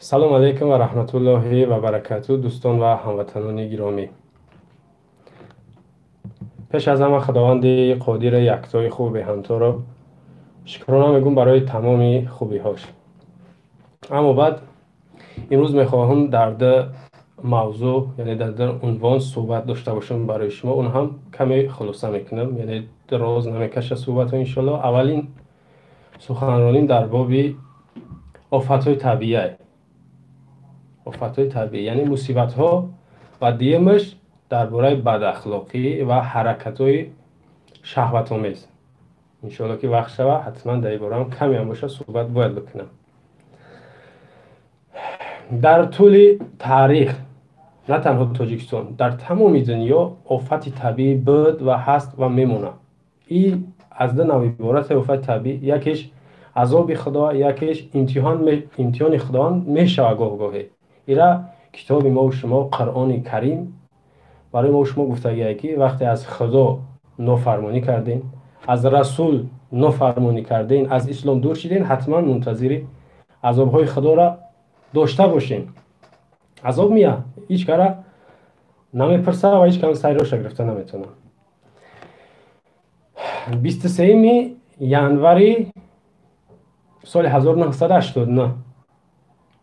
салом алейкум ва раҳматуллоҳи ва баракату дӯстон ва ҳамватанони гиромӣ. пеш аз ҳама худованди қодир яктои хуб беҳамторо шукрона мегӯм барои тамоми хубиҳош. аммо баъд имрӯз мехоҳам дар мавзӯъ, яъне дар унвон суҳбат дошта бошам барои шумо. Он ҳам каме хулоса мекунам, яъне дроз намекаша суҳбатҳо иншоаллоҳ. аввалин суханроним дар боби офатҳои табиӣ. офатҳои табиӣ яъне мусибатҳо ва дуюмаш дар бораи бадахлоқӣ ва ҳаракатҳои шаҳватомез. иншоаллоҳ ки вақт шава ҳатман дар ин бора ҳам каме ҳам боша суҳбат бояд бикунам. дар тӯли таърих на танҳо Тоҷикистон, дар тамоми дунё офати табиӣ буд ва ҳаст ва мемонад. ин аз ду навъи иборат офати табиӣ. якеш азоби худо, якеш имтиҳони худованд мешавад гоҳ-гоҳе. ира китоби мо шумо Қуръони Карим барои мо шумо гуфтагиае ки вақте аз худо нофармонӣ кардем, аз расул нофармонӣ кардем, аз ислом дур шидем, ҳатман мунтазири азобҳои худоро дошта бошем. азоб мия ҳеҷ кара намепирса ва ҳеҷ кам сайроша гирифта наметавонам. 23 январи соли 1989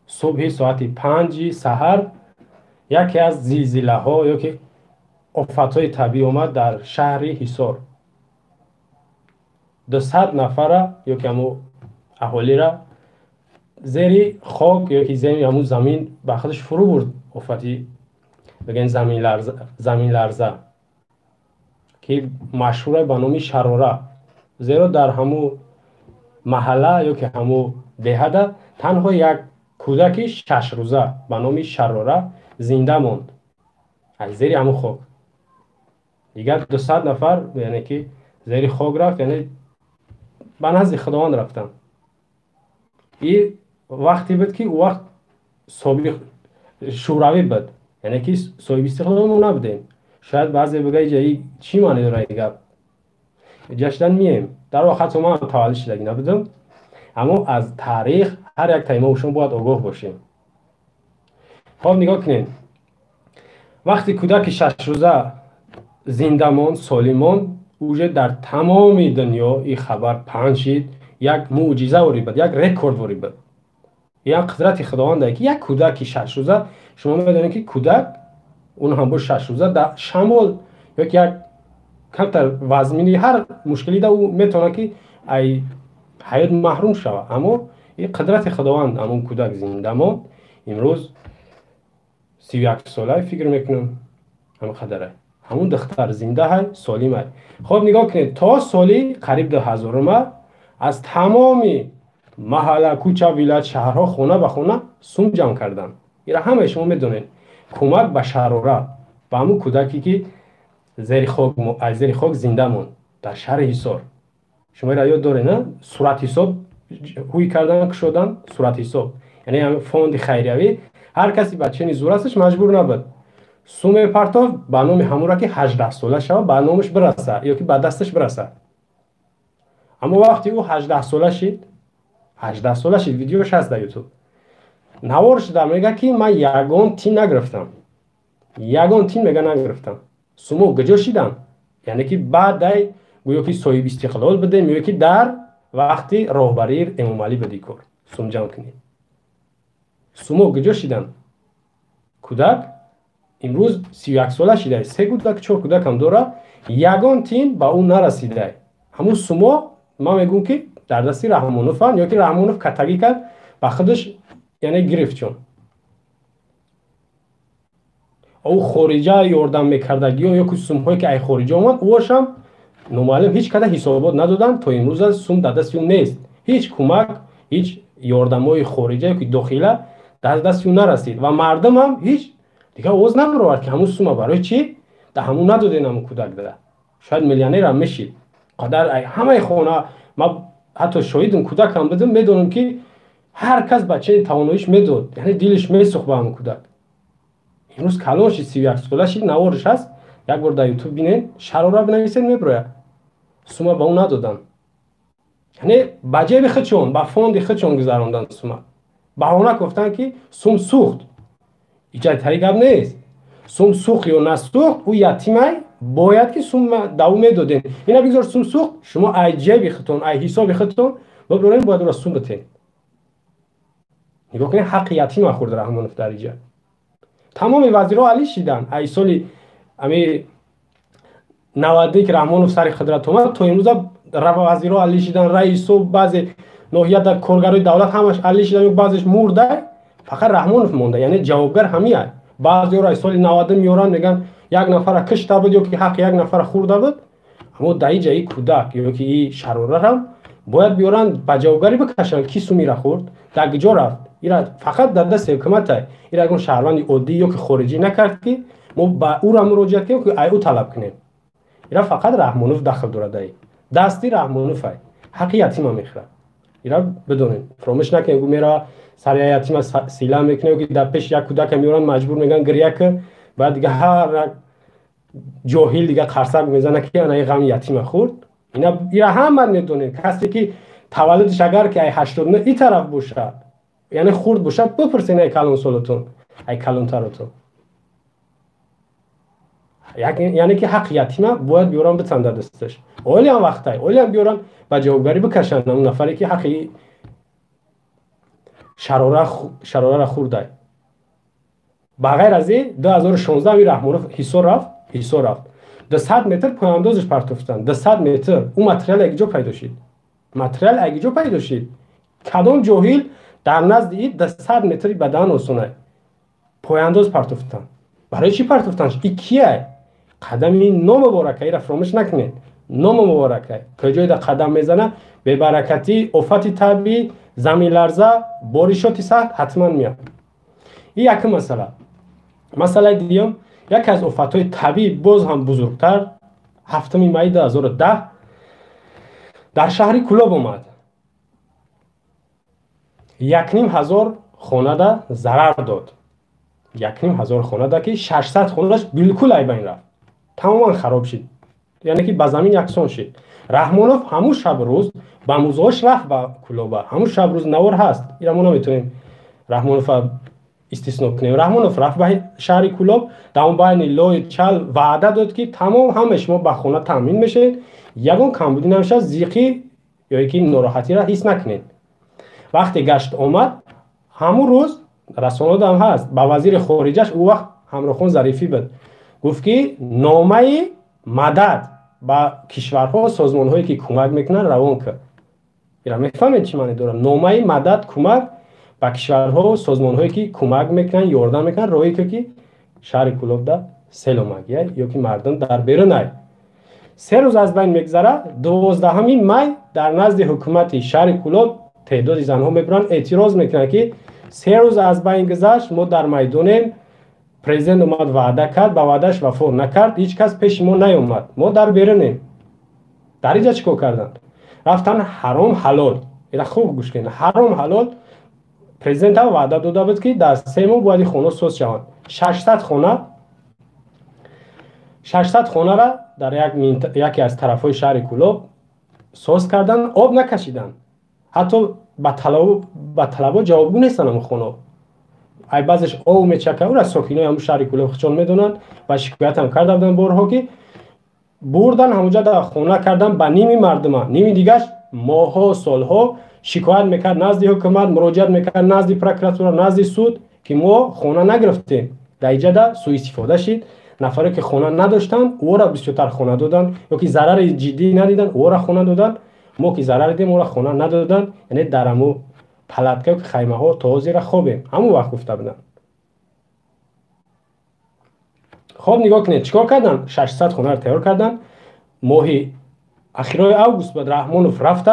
субҳи соати 5 саҳар яке аз зилзилаҳо ёки офатҳои табиӣ омад дар шаҳри Ҳисор. 200 нафара ёки ҳамо аҳолира зери хок ёки зери ҳамун замин ба худаш фурӯ бурд. офати бигӯем заминларза ки машҳура ба номи шарора. зеро дар ҳамун маҳалла ёки ҳамун деҳада танҳо як кӯдаки 6 рӯза ба номи Шарора зинда монд аз зери ҳамун хок. дигар 200 нафар яъне ки зери хок рафт, яъне ба назди худованд рафтанд. ин вақте буд ки ӯ вақт собиқ шӯравӣ буд, яъне ки соҳиби истиқлол мо набудем. шояд баъзе бигӯяд ин чӣ маъне дорад ин гап? ҷашдан мием. дар вақт ман таваллуд шудагӣ набудам, аммо аз таърих ҳар як тайма шумо бояд огоҳ бошем. хоб нигоҳ кунед. вақте кӯдаки 6 рӯза зинда монд, солим монд, уже дар тамоми дунё ин хабар паҳн шид. як мӯъҷиза ворид буд, як рекорд ворид буд. як қудрати худованде ки як кӯдаки 6 рӯза, шумо медонед ки кӯдак он ҳам бо 6 рӯза дар шамол ёки як камтар вазмини ҳар мушкилӣ да ӯ метавонад ки ай ҳаёт маҳрум шавад. аммо ин қудрати худованд. ҳамон кӯдак зинда монд. имрӯз 31 сола фикр мекунам ҳамин қадаре. ҳамун духтар зинда ҳай, солим ҳай. хоб нигоҳ кунед, то соли қариб 2000 аз тамоми маҳалла, кӯча, вилоят, шаҳрҳо хона ба хона сум ҷамъ карданд. ира ҳамаи шумо медонед кӯмак ба шарора, ба ҳамун кӯдаке ки аз зери хок зинда монд дар шаҳри Ҳисор. шумо ира ёд доред на? суратҳисоб ҳуй кардан, кушодан суратҳисоб, яъне фонди хайриявӣ. ҳар каси бачаи зӯрасташ маҷбур набуд суме партов ба номи ҳамонро ки 18 сола шава ба номаш бираса ёки ба дасташ бираса. аммо вақти ӯ 18 сола шид, видеош ҳаст дар ютуб, навор шуда мега ки ман ягон тин нагирифтам. ягон тин мега нагирифтам. сумо куҷо шидан? яъне ки баъдай гӯё ки соҳиби истиқлол будем ёки дар вақти роҳбарии Эмомалӣ буди кор. сум ҷамъ кунед. сумо куҷо шидан? кӯдак имрӯз 31 сола шида, 3 кӯдак 4 кӯдакам дора, ягон тин ба ӯ нарасида. ҳамун сумо ман мегӯм ки дар дасти Раҳмонованд ёки Раҳмонов катагӣ кард ба худаш, яъне гирифт чун. ӯ хориҷа ёрдам мекардагиё ёки сумҳое ки ай хориҷа омад, ӯашам номаълум ҳеҷ када ҳисобот надоданд. то имрӯз аз сум дар дасти ӯ нест. ҳеҷ кӯмак, ҳеҷ ёрдамҳои хориҷа ёки дохила дар дасти ӯ нарасид ва мардумам ҳеҷ дигар овоз набаровад ки ҳамун сума барои чӣ да ҳамун надодем ҳамун кӯдак да. шояд миллионерам мешид. қадар ҳамаи хона ман ҳатто шоҳидам, кӯдакам будам, медонам ки ҳар кас бачаи тавоноиш медод, яъне дилиш месӯхт ба ҳамун кӯдак. имрӯз калон шид, 31 сола шид, навориш ҳаст. як бор дар ютуб бинед, шарора бинависед мебирояд. сума ба ӯ надоданд. яъне ба ҷеби худшон, ба фонди худшон гузаронданд сума. بهانه گفتن که سوم سوخت. اینجا طریق گپ نیست. سوم سوخت یا نسوخت او یتیمه باید که سوم دوام دادین. اینا بگذار سوم سوخت شما ای جیب خودتون ای حساب خودتون ببرین باید اون سوم بتین. نگاه کنید حق یتیم خورد رحمانوف در اینجا. تمام وزیرها علی شدن. ای سالی امی 90 که رحمانوف سر قدرت اومد تا امروز وزیرها علی شدن، رئیس و بعضی ناحیه در کارگرای دولت همش علی شدن و بعضیش مرده. فقط رحمانوف مونده، یعنی جوابگر همیه. بعضی رئیس سال 90 میورن میگن یک نفر کشته بود یا که حق یک نفر خورده بود، اما در اینجا این کودک یا که این شراره هم باید بیارن با جوابگری بکشن کی سومی را خورد، در کجا رفت. اینا فقط در دست حکومت. اینا اگه شهروند عادی یا که خارجی نکرد که ما با او را مراجعه کنیم که او طلب کنیم. اینا فقط رحمانوف دخل داره دایی. دستی رحمانوف های حق یتیم میخوره. اینا بدونین فراموش نکنید. میرا سر یتیم سیلا میکنه که در پیش یک کودک میورن مجبور میگن گریه که بعد دیگه هر جاهل دیگه قرصک میزنه که انا غم یتیم خورد. اینا همه میدونین. کسی که تولدش اگر که ای 89 این طرف باشه یعنی خورد باشه بپرسین ای کلان سولتون ای کلان تراتون، یعنی که حق یتیمه باید بیارن بتن در دستش. اولی هم وقتای اولی هم بیارن با جوابگری بکشن اون نفری که حقی شراره را خورده. بغیر از این 2016 می رحمانوف حصار رفت 200 متر پایاندازش پرتفتن. 200 متر اون متریال اگه جا پیدا شد کدام جاهل در نزد این 200 متری بدن آسونه پایانداز پرتفتن. برای چی پرتفتنش؟ این کیه؟ قدم این نام مبارکه را فراموش نکنید. نام مبارکه که جای در قدم میزنه به برکتی افت طبیعی زمین لرزه بارشات سخت حتما میاد. این یک مسئله دیگه یکی از آفت‌های طبیعی باز هم بزرگتر 7 می 2010 در شهر کلاب اومد. 1,500 خانه را ضرر داد. 1,500 خانه را که 600 خانه‌اش بالکل ای بین رفت، تماما خراب شد، یعنی که به زمین یکسان شد. رحمانوف همون شب روز با موزهاش رفت به کلابه. همون شب روز نوار هست، اینا ما نمیتونیم رحمانوف استثنا کنیم. رحمانوف رفت به شهر کلاب، در اون بین لای چل وعده داد که تمام همه شما به خانه تامین میشه، یگان کمبودی نمیشه، زیقی یا یکی ناراحتی را حس نکنید. وقتی گشت آمد همون روز رسانه هم هست با وزیر خارجش او وقت همراهخان ظریفی بود، گفت که نامه مدد با کشورها و سازمان‌هایی که کمک میکنن روان کرد. اینا میفهمید چی معنی داره؟ نامه مدد کمک با کشورها و سازمان‌هایی که کمک میکنن یاردن میکنن راهی که شهر کلاب در سیل اومد یا که مردم در بیرون ای. 3 روز از بین میگذره. 12 می در نزد حکومت شهر کلاب تعداد زنها میبرن اعتراض میکنن که 3 روز از بین گذشت ما در میدانیم، پرزیدنت اومد وعده کرد با وعدهش وفا نکرد، هیچ کس پیش ما نیومد، ما در بیرونیم. در اینجا چیکار کردن؟ رفتن حرام حلال. اینا خوب گوش کنید. حرام حلال پرزیدنت هم وعده داده بود که در 3 ماه باید خونه سوز شوند. 600 خونه را در یکی از طرفهای شهر کلاب سوز کردن، آب نکشیدن. حتی با طلبا جوابگو نیستن هم خونه. ای بعضش او میچکه او را ساکنای همون شهر کلاب خچان میدونن و شکایت هم کرده بودن بارها که بردن همونجا در خونه کردن با نیمی مردم، نیمی دیگهش ماها سالها شکایت میکرد نزد حکومت، مراجعت میکرد نزد پروکراتور، نزد سود که ما خونه نگرفتیم. در اینجا در سوء استفاده شد. نفری که خونه نداشتن او را بسیارتر خونه دادن، یا که ضرر جدی ندیدن او را خونه دادن. ما که ضرر دیدیم او را خونه ندادن، یعنی درمو پلاتکه که خیمه ها تازه را خوبیم همون وقت گفته بودن. خب نگاه کنید چیکار کردن؟ 600 خونه را تیار کردن. ماهی اخیرای اوگوست بود رحمانوف رفت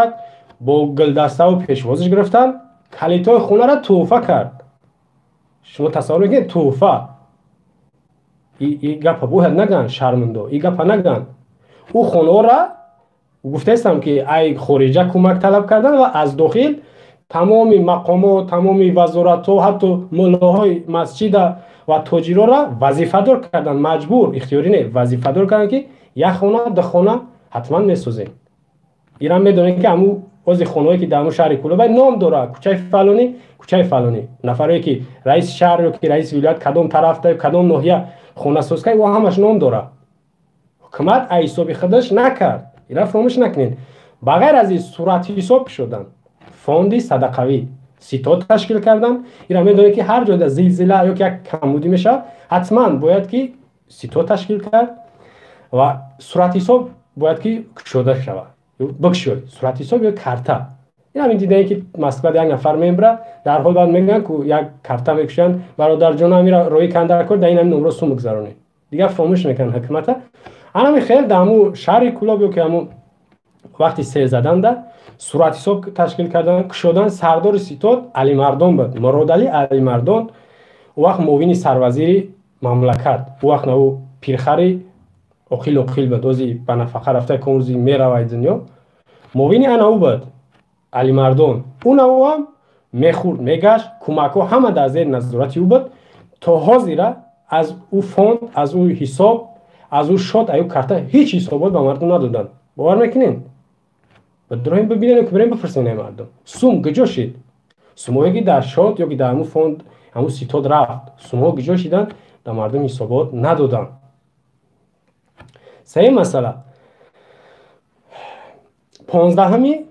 با گلدسته و پیشوازش گرفتن، کلیتای خونه را تحفه کرد. شما تصور کنید تحفه. این گپ باید نگن شرمنده، این گپ نگن. او خونه را گفته استم که ای خارجه کمک طلب کردن و از داخل تمام مقامات، تمام وزارت ها، حتی ملاهای مسجد و تاجرها را وظیفه دار کردن، مجبور اختیاری نه وظیفه دار کردن که یک خانه 2 خانه حتما میسازین. ایران میدونین که همون عضو خانه‌ای که در شهر کلوب نام داره، کوچه فلانی نفری که رئیس شهر یا که رئیس ولایت کدام طرف ده کدام ناحیه خانه ساز کرد و همش نام داره. حکومت حساب خودش نکرد. اینا فراموش نکنین. بغیر از این صورت حساب شدن فوند صدقوی سیتات تشکیل کردن. اینا میدونه که هر جا زلزله یا که کمبودی میشه حتما باید که سیتات تشکیل کرد و صورت حساب باید که شده شود بکشوی صورت حساب یا کارتا. اینا می دیدن که مثلا یک نفر میبره در حال بعد میگن که یک کارتا میکشن برادر جان امیر روی کندر کرد این نمره سوم میگذرونی دیگه فراموش میکنن حکومت. انا می خیلی دامو شهر کلوب که همون وقتی سر زدن ده صورت حساب تشکیل کردن شدن سردار سیتات علی مردان بود مراد علی مردان وقت معاون سروزیر مملکت وقت نو پیرخری اخیل بود اوزی بنفخه رفته کمرزی میره و دنیا معاون انا او بود علی مردان اون او هم میخورد میگشت کمک همه در زیر نظارت او بود تا حاضر از او فوند از او حساب از او شد ایو کارتا هیچ حسابات به مردم ندادن. باور میکنین؟ بدرایم ببینین که بریم بفرستین مردم سوم گجا شد سومایی در شد یا که در همون فوند همون سیتاد رفت سومها گجا شدن در مردم حسابات ندادن. سه مسئله 15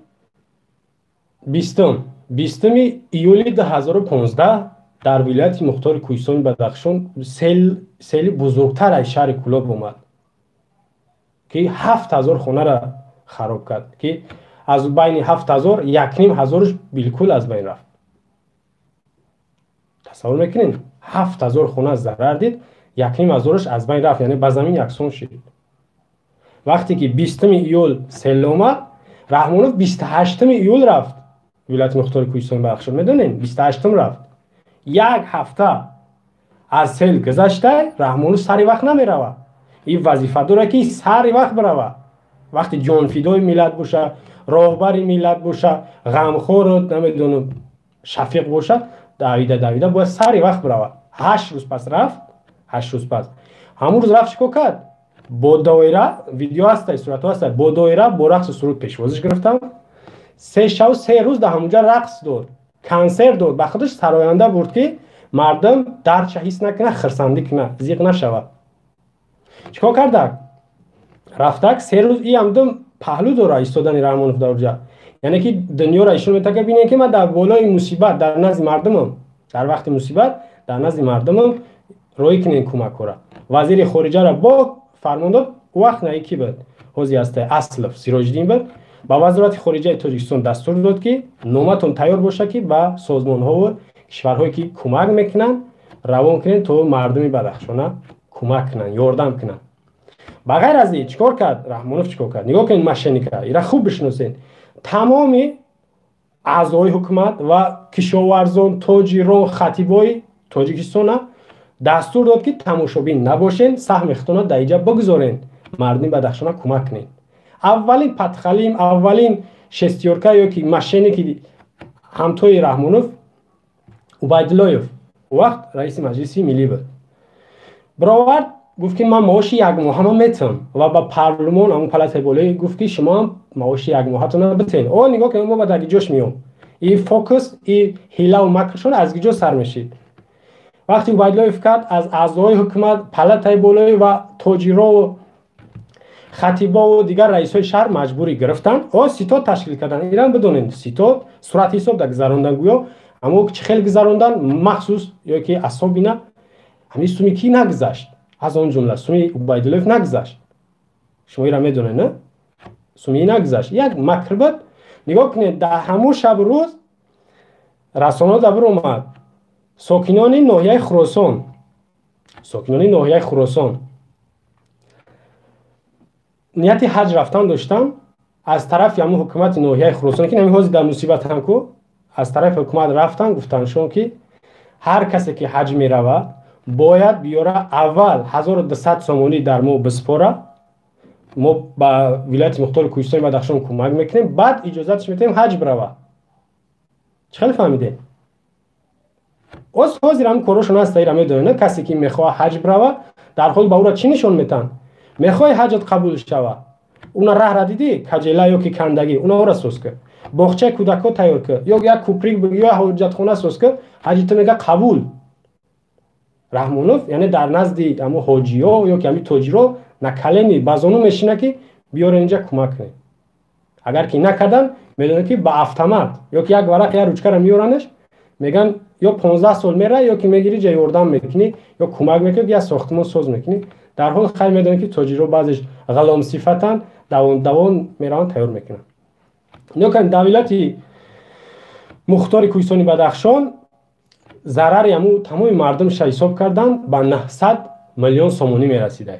بیستم ایولی 2015 در ولایت مختار کوهستان بدخشان سیل بزرگتر از شهر کلوب اومد که 7000 خانه را خراب کرد که از بین 7000 1500 بالکل از بین رفت. تصور میکنین 7000 خانه ضرر دید 1500 از بین رفت یعنی به زمین یکسان شد. وقتی که 20 ایول سیل اومد رحمانوف 28 ایول رفت ولایت مختار کوهستان بدخشان میدونین 28 رفت یک هفته از سیل گذشته رحمانوف سری وقت نمیروه این وظیفه داره که سری وقت بروه وقتی جان فیدای ملت باشه راهبر ملت باشه غمخوار نمیدونم شفیق باشه دویده باید سری وقت بروه 8 روز پس رفت 8 روز پس همون روز رفت چیکار کرد با دایره ویدیو هست صورت هست با دایره با رقص سرود پیشوازش گرفتم 3 شب و 3 روز در همونجا رقص داد کنسر داد به خودش سراینده بود که مردم درد حس نکنه خرسندی کنه زیق نشود. چیکار کرد رفتک 3 روز این همدم پهلو داره ایستادن رحمانوف در اونجا یعنی که دنیا را ایشون میتونه ببینه که من در بالای مصیبت در نزد مردمم در وقت مصیبت در نزد مردمم روی کنین کمک کنه. وزیر خارجه را با فرمان داد وقت نه کی بود حوزی است اسلف سیراجدین بود با وزارت خارجه تاجیکستان دستور داد که نامتون تیار باشه که با سازمان ها و کشورهایی که کمک میکنن روان کنن تو مردم بدخشان کمک کنن یاردم کنن. بغیر از این چیکار کرد رحمانوف چیکار کرد نگاه کنین مشنیکا اینا خوب بشناسین تمام اعضای حکومت و کشاورزان تاجران خطیبای تاجیکستان دستور داد که تماشابین نباشین سهم اختیارات در اینجا بگذارین مردم بدخشان کمک کنین. اولین پتخلیم اولین شستیورکا یا که مشینی که همتای رحمانوف عبیداللهیف وقت رئیس مجلس ملی بود براورد گفت که من معاش یک ماه هم میتم و با پارلمان اون پالات بالایی گفت که شما هم معاش یک ماهتون رو بتین. او نگاه که ما بعد جوش میام این فوکس این هیله و مکرشون از گیجو سر میشید. وقتی عبیداللهیف کرد از اعضای حکومت پالات بالایی و تاجرا و خطیبا و دیگر رئیسای شهر مجبوری گرفتن او سیتات تشکیل کردن. ایران بدونین سیتات صورت حساب در گذراندن گویا اما چه خیلی گذراندن مخصوص یا که اصحاب اینا همین سومی کی نگذشت از اون جمله سومی عبیداللهیف نگذشت شما ایران میدونین نه سومی نگذشت یک مکر بود. نگاه کنید در همون شب روز رسانه دبر اومد ساکنان ناحیه خراسان نیت حج رفتن داشتن از طرف همون حکومت ناحیه خراسان که نمی‌هازی در مصیبت هم کو از طرف حکومت رفتن گفتن شون که هر کسی که حج میروه باید بیاره اول 1200 سومانی در ما بسپاره ما با ولایت مختار کوهستان بدخشان کمک میکنیم بعد اجازهش میدیم حج بروه. چه خیلی فهمیده از حاضر هم کارشون هست ایران میدونه کسی که میخواه حج بروه در حال با او را چی نشون میتن میخوای حجت قبول شوه اون راه را دیدی کجله یا که کندگی اون را سوسکه باغچه کودک‌ها تیار کرد یا یک کوپریک بگی یا حاجتخانه ساز کرد. حاجی تو میگه قبول. رحمانوف یعنی در نزد همو حاجی‌ها یا کمی تاجرها نکلمی بازونو میشینه که بیار اینجا کمک کنه. اگر که نکردن میدونه که با автомат یا که یک ورق یا روچکه را میورنش میگن یا 15 سال میره یا که میگیری جای اردم میکنی یا کمک میکنی یا ساختمان ساز میکنی. در حال خیلی میدونه که تاجرها بعضش غلام صفتن دوان میرن تیار میکنن. نکن دولتی مختار کوهستانی بدخشان ضرر همو تمام مردمش حساب کردن با 900 میلیون سومونی میرسیده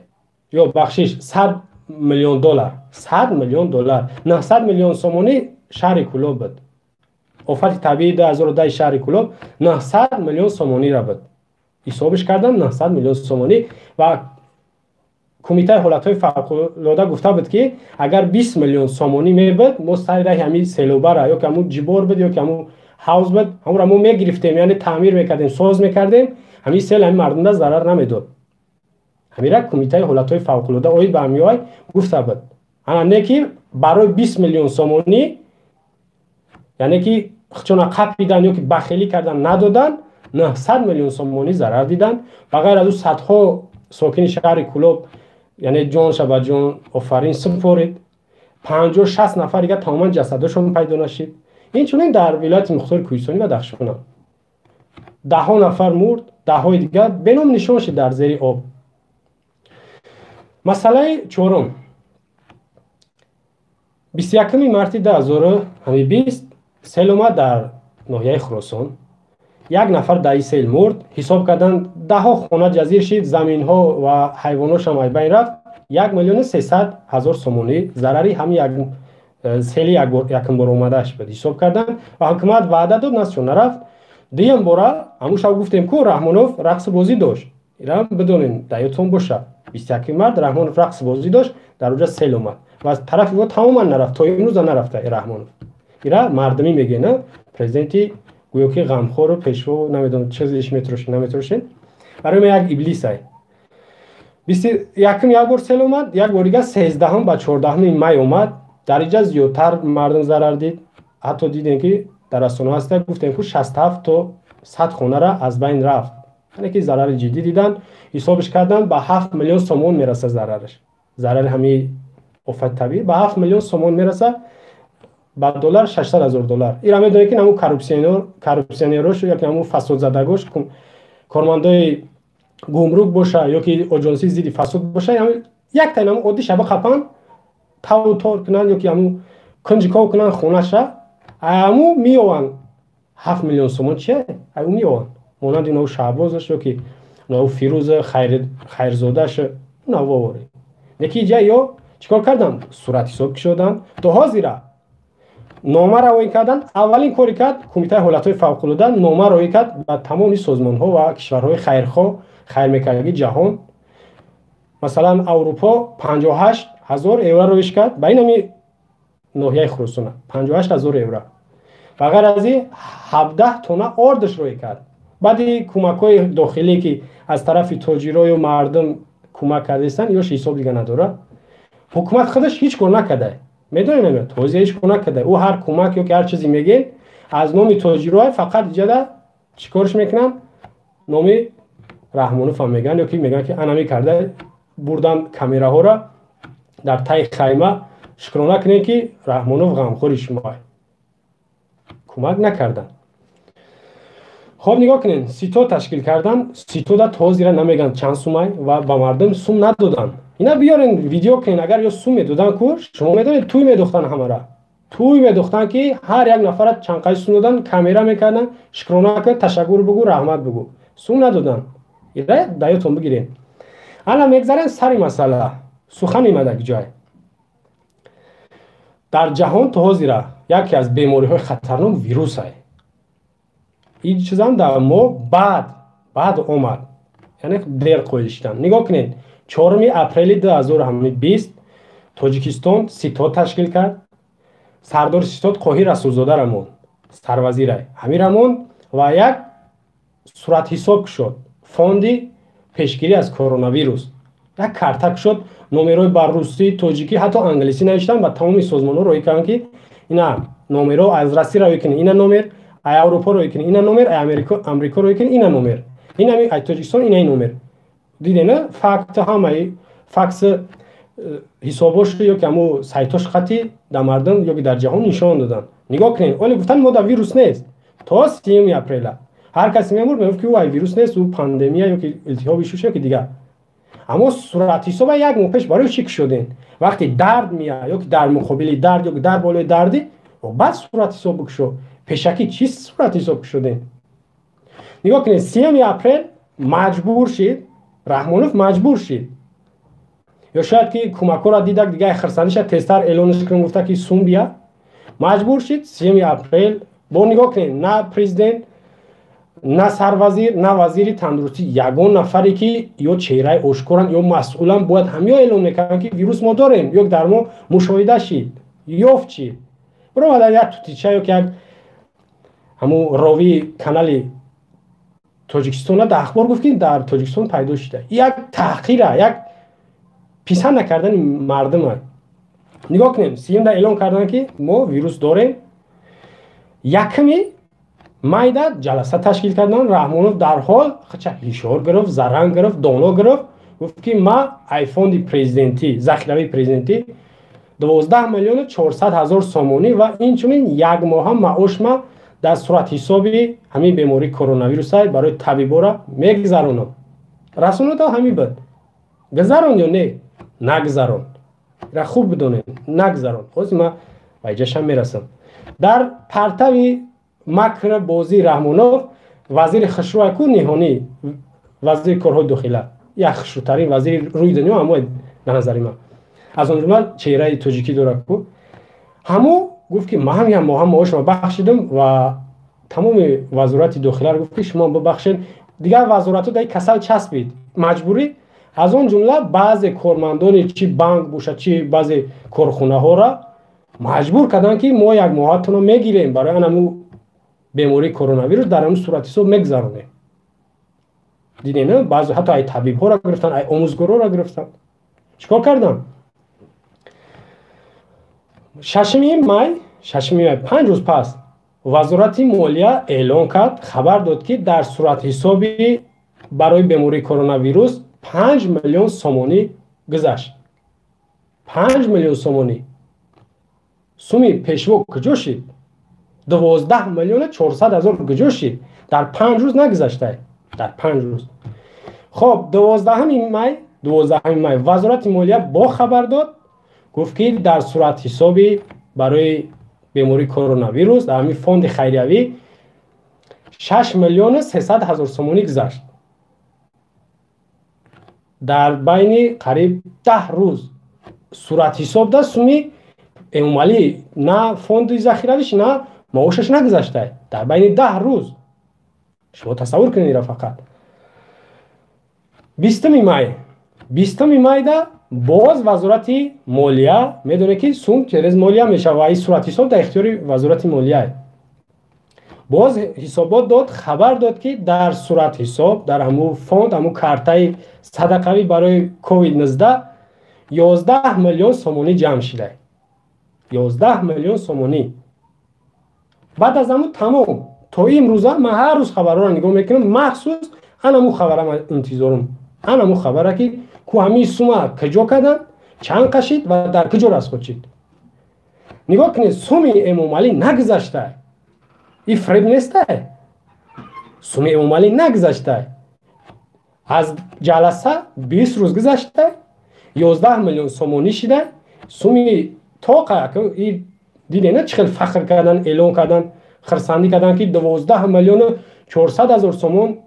یا بخشش 100 میلیون دلار 100 میلیون دلار 900 میلیون سومونی شهر کلوب بود. آفت طبیعی 2010 شهر کلوب 900 میلیون سومونی را بود. حسابش کردن 900 میلیون سومونی و کمیته حالتهای فوق‌العاده گفته بود که اگر 20 میلیون سومونی می بود مستعد همین سیلوبر را یا که همون جبور بود یا که همون حوض بود همون را ما میگرفتیم یعنی تعمیر میکردیم ساز میکردیم همین سیل همین مردم را ضرر نمیداد. همین را کمیته حالتهای فوق‌العاده اوید به همیای گفته بود انا نه که برای 20 میلیون سومونی یعنی که چون قپیدن یا که بخیلی کردن ندادن 900 میلیون سومونی ضرر دیدن. بغیر از اون صدها ساکن شهر کلوب یعنی جان شب جان آفرین سپرید 50-60 نفر دیگه تماما جسدشون پیدا نشید. این چون در ولایت مختار کوهستانی و بدخشان 10 نفر مرد 10 دیگه بنام نشان شد در زیر آب. مسئله چهارم 21 مارس 2020 سیل اومد در ناحیه خراسان. یک نفر در این سیل مرد. حساب کردن 10 خانه جزیر شد زمین ها و حیوانات هم بین رفت 1,300,000 سومونی ضرری همین یک سیل یکم بار اومدهش بود. حساب کردن و حکومت وعده داد نشون نرفت. دیم باره همون شب گفتیم که رحمانوف رقص بازی داشت. اینا بدونین دیاتون باشه 21 مارس رحمانوف رقص بازی داشت در اونجا سیل اومد و از طرف او تماما نرفت تا امروز نرفته رحمانوف. اینا مردمی میگه نه پرزیدنتی گویا که غمخوار و پیشوا نمیدونم چیزیش میتروشین نمیتروشین برای من یک ابلیس ای 21 یک بار سیل اومد یک بار دیگه 13 و 14 می اومد در اینجا زیادتر مردم ضرر دید. حتی دیدین که در رسانه هست گفتن که 67 تا 100 خونه را از بین رفت یعنی که ضرر جدی دیدن. حسابش کردن به 7 میلیون سومون میرسه ضررش. ضرر همین آفت طبیعی به 7 میلیون سومون میرسه با دلار 600,000 دلار. اینا میدونه که همون کارپسیونروش یا که همون فساد زدگوش کارمندای گمرک باشه یا که آژانسی زیدی فساد باشه همون یک تا همون عادی شبه خپن تور کنن یا که همون کنجکاو کنن خونه‌ش همون میوان 7 میلیون سومون چیه همون میوان مانند اون شعبازش یا که اون فیروز خیرزادهش اون واره نتیجه یا چیکار کردن صورت حساب شدن تو حاضره نامه روایی کردن. اولین کاری کرد کمیته حالتهای فوق‌العاده نامه روایی کرد به تمام سازمان‌ها و کشورهای خیرخواه خیرمکارگی جهان مثلا اروپا 58,000 یورو رویش کرد به این ناحیه خراسان 58,000 یورو. بغیر از این 17 تونه آردش روی کرد. بعدی کمک‌های داخلی که از طرف تاجرای و مردم کمک کردستن یا حساب دیگه نداره. حکومت خودش هیچ کار نکرده. میدونی نه توضیح هیچ کار نکرده. او هر کمک یا که هر چیزی میگه از نام تاجرای فقط جدا چیکارش میکنن نام رحمانوف هم میگن یا که میگن که انا میکرده بردن کامیراها را در تای خیمه شکرانه کنین که رحمانوف غمخوری شما کمک نکردن. خب نگاه کنین سیتو تشکیل کردن سیتو دا توزیره نمیگن چند سومای و با مردم سوم ندادن. اینا بیارین ویدیو کنین اگر یا سوم میدادن کور شما میدونید توی میدوختن همه را توی میدوختن که هر یک نفر چند قای سوم دادن کامیرا میکنن شکرانه که تشکر بگو رحمت بگو سوم ندادن. اینا دایتون بگیرین. الان میگذارن سری مسئله سخن ایمده جای در جهان تو حاضره یکی از بیماری های خطرناک ویروس های این چیزا در ما بعد اومد یعنی دیر قویشتن. نگاه کنید 4 اپریل 2020 تاجیکستان سیتات تشکیل کرد. سردار سیتات قاهر رسولزاده رمون سروزیر همین رمون و یک صورت حساب شد فوندی پیشگیری از کرونا ویروس یک کارتک شد نمرای بر روسی تاجیکی حتی انگلیسی نوشتن و تمام سازمان ها روی کردن که اینا номеро аз Россия ро икин ина номер, ай Авропа ро икин ина номер, ай Америка ро икин ина номер. Ина ми ай Тоҷикистон ина номер. Дидена факт ҳамаи факс ҳисобош ёки ҳамо сайтош хати дар мардум ёки дар ҷаҳон нишон додан. Нигоҳ кунед, оле гуфтан мо дар вирус нест. То 3 апрел ҳар касе мемур мегуфт ки ӯ вирус нест, ӯ пандемия ёки илтиҳоби шуш ёки дигар. Аммо сурат ҳисоба як моҳ пеш барои чӣ кушодем? Вақте дард меяд ёки дар муқобили дард ёки дар болои дарди, баъд сурат ҳисоб бикушо. Пешакӣ чӣ сурат ҳисоб кушодем? Нигоҳ кунед, 3 апрел маҷбур шид, Раҳмонов маҷбур шид. ё шояд ки кӯмакҳоро дидак дига хирсандиша тезтар эълонш кунад, гуфта ки сум бия. Маҷбур шид 3 апрел. Бо нигоҳ кунед, на президент, на сарвазир, на вазири тандурустӣ, ягон нафаре ки ё чеҳраи ошкоранд ё масъуланд бояд ҳамё эълон мекарданд ки вирус мо дорем, ёк дар мо мушоҳида шид, ёфт чӣ. Биродар, як тутича ёки як ҳамо ровии канали Тоҷикистон дар ахбор гуфт ки дар Тоҷикистон пайдо шуда. Як таҳқира, як писанд накардани мардум аст. Нигоҳ кунем, 3 эълон карданд ки мо вирус дорем. 1 майда ҷаласа ташкил кардан, Раҳмонов дарҳол ҳишор гирифт, заранг гирифт, доно гирифт, гуфт ки ма ай фонди президентӣ, захиравии президентӣ 12 миллион 400 ҳазор сомонӣ ва инчунин як моҳа маошма дар сурат ҳисоби ҳамин бемории коронавируса барои табибора мегзаронам. Расонода ҳамин буд. Гузаронд ё не? Нагзаронд. ра хуб бидонед, нагзаронд. ҳозир ма ба ҷашам мерасам. Дар партави макр бози Раҳмонов вазири хушрӯ ку ниҳонӣ, вазири корҳои дохила, як хушрӯтарин вазири рӯи дунё ҳамо ба назари ман. Аз он ҷумла чеҳраи тоҷикӣ дорад ку. Ҳамо гуфт ки ман ям моҳам маошма бахшидам ва тамоми вазорати дохиларо гуфт ки шумо бибахшед. Дигар вазоратҳо дар касал часпид. Маҷбурӣ аз он ҷумла баъзе кормандони чи банк бошад, чи баъзе корхонаҳоро маҷбур карданд ки мо як моҳатонро мегирем барои анаму бемории коронавирус дар ҳамун сурати ҳисоб мегзаронем. Дидем, баъзе ҳатто ай табибҳоро гирифтан, ай омӯзгороро гирифтан. чикор кардам? 6 май 5 рӯз пас вазорати молия эълон кард, хабар дод ки дар суратҳисоби барои бемории коронавирус 5 миллион сомонӣ гузашт. 5 миллион сомонӣ. суми пешво куҷо шид? 12 миллион 400 ҳазор куҷо шид? Дар 5 рӯз нагузашта. Дар 5 рӯз. хоб 12 май вазорати молия бо хабар дод, гуфт ки дар суратҳисоби барои бемории коронавирус дар ҳамин фонди хайриявӣ 6 миллион 300 ҳазор сомонӣ гузашт. дар байни қариб 10 рӯз суратҳисоб да суми эмомалӣ на фонди захиравиш на маошаш нагузашта. Дар байни 10 рӯз. шумо тасаввур кунедира фақат. 20 майда боз вазорати молия медоне ки сум через молия мешава ва ин суратҳисоб дар ихтиёри вазорати молия. боз ҳисобот дод, хабар дод ки дар суратҳисоб дар ҳамун фонд, ҳамун картаи садақавӣ барои COVID-19 11 миллион сомонӣ ҷамъ шуда. 11 миллион сомонӣ. баъд аз ҳамун тамом то имрӯза ман ҳар рӯз хабарҳоро нигоҳ мекунам, махсус анамун хабара ман интизорам. анамун хабара ки ку ҳамин сума куҷо карданд, чанд кашид ва дар куҷо расход шид. нигоҳ кунед, суми эмомалӣ нагузашта. ин фреб неста. суми эмомалӣ нагузашта. аз ҷаласа 20 рӯз гузашта, 11 миллион сомонӣ шида. суми тоқа дидена чӣ хел фахр кардан, эълон кардан, хирсандӣ кардан ки 12 миллион 400 ҳазор сомон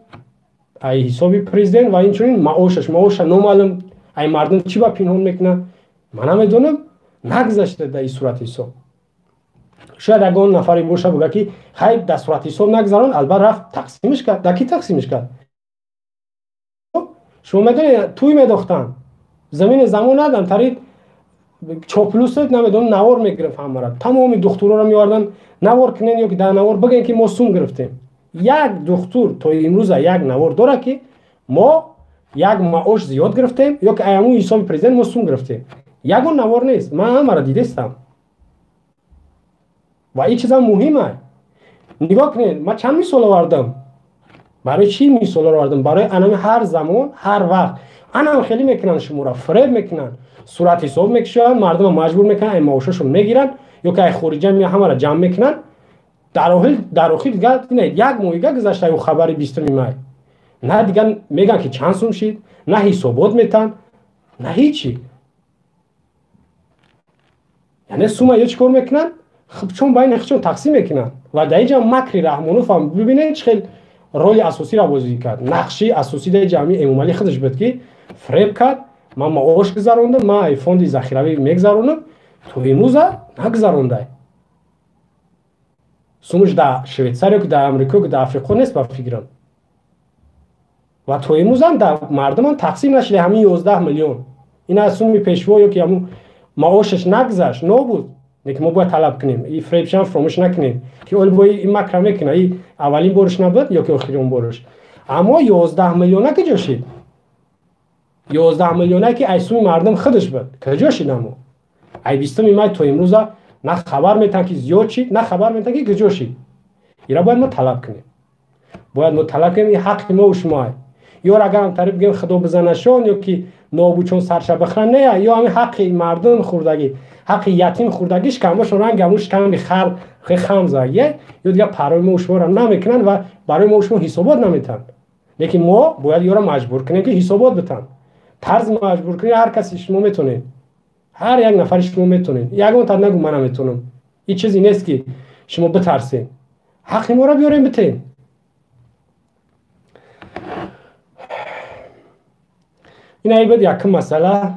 ай ҳисоби президент ва инчунин маоша номаълум. ай мардум чӣ ба пинҳон мекунад? ман намедонам. нагузашта дар ин сурати ҳисоб. шояд ягон нафаре боша буга ки хай дар сурати ҳисоб нагзарон, албатта рафт тақсимиш кард. дар ки тақсимиш кард? шумо медонед тӯй медохтан, замини замон надан тарид чоплусет намедонам навор мегирифт ҳамара. тамоми духтурора меовардан навор кунен ёки дар навор бигӯен ки мо сум гирифтем. як духтур то имрӯза як навор дорад ки мо як маош зиёд гирифтем ёки ҳамун ҳисоби президент мо сум гирифтем. ягон навор нест. ман ҳамара дидестам. و این چیزا مهمه. نگاه کنید من چند مثال آوردم. برای چی مثال آوردم؟ برای انم هر زمان هر وقت انم خیلی میکنن شما را فریب میکنن، صورت حساب میکشن، مردم مجبور میکنن این معاششون میگیرن یا که خارجی می همه را جمع میکنن. در اخیر دیگه نه یک ماه دیگه گذشته و خبری 20 می نه دیگه میگن که چند سوم شید، نه حسابات میتن، نه هیچی. یعنی سوما یه چیکار میکنن؟ خب چون بین خودشون تقسیم میکنن و در اینجا مکر رحمانوف هم ببینید چه رول اساسی را بازی کرد. نقشی اساسی در جمعی امومالی خودش بود که فریب کرد. من معاش گذروندم، من فوند ذخیروی میگذرونم، تو امروز نگذرونده. سومش در شویتزاریا که در امریکا که در افریقا نیست با فکرم. و تو امروز هم در مردمان تقسیم نشده همین 11 میلیون. این از سومی پیشوا که همون معاشش نگذشت نبود. دیگه ما باید طلب کنیم. این فریبشان فراموش نکنیم که اول باید این مکر میکنه. این اولین بارش نبود یا که آخرین بارش. اما 11 میلیونه که جاشید. 11 میلیونه که ایسوم مردم خودش بود. کجا شد اما؟ ای 20 می تو امروز نه خبر میتن که زیاد شید، نه خبر میتن که کجا شد. اینا باید ما طلب کنیم. باید ما طلب کنیم این حق ما و شما. یا اگر هم طرف بگیم خدا بزنشون یا که نابوچون سرشه بخرن نه، یا همین حق مردم خوردگی، حق یتیم خوردگیش کمش رنگ گموش کم بخر خم زایه یا دیگه برای ما و شما را نمیکنن و برای ما و شما حسابات نمیتن. لیکن ما باید یارو مجبور کنیم که حسابات بتن. طرز مجبور کنیم هر کسی شما میتونه. هر یک نفر شما میتونین. یگان تا نگو من نمیتونم. این چیزی نیست که شما بترسین. حق ما را بیارین بتین. این ای بود یک مسئله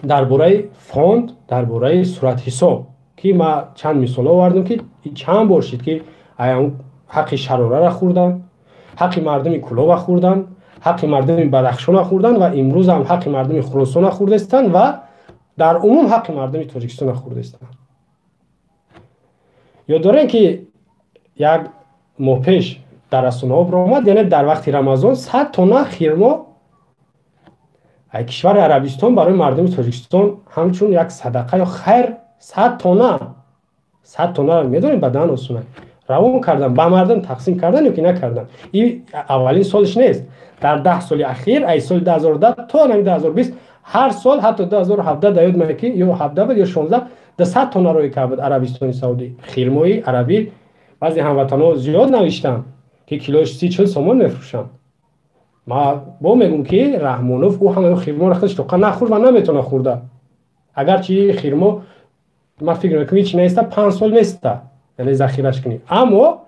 درباره فوند، درباره صورت حساب که ما چند مثال آوردم که چند بار شد که حق شراره را خوردن، حق مردم کلاه را خوردن، حق مردم بدخشان را خوردن و امروز هم حق مردم خراسان را خورده استن و در عموم حق مردم تاجیکستان را خورده استن. یا دارن که یک ماه پیش در رسانه ها برآمد، یعنی در وقت رمضان 100 تن خرما کشور عربستان برای مردم تاجیکستان همچون یک صدقه یا خیر 100 تن را میدونین بدن آسونه روان کردن با مردم تقسیم کردن یا که نکردن. این اولین سالش نیست. در 10 سال اخیر ای سال 2010 تا 2020 هر سال حتی 2017 داید میگه یا 17 بود یا 16 ده 100 تن روی که بود عربستان سعودی خرمای عربی. بعضی هموطنا زیاد نوشتن که کیلوش 30-40 سومون میفروشن. ما با میگم که رحمانوف او همه خرما را خودش تو نخورد و نمیتونه خورده. اگر چی خرما ما فکر میکنم هیچ نیسته 5 سال نیسته یعنی ذخیرهش کنی. اما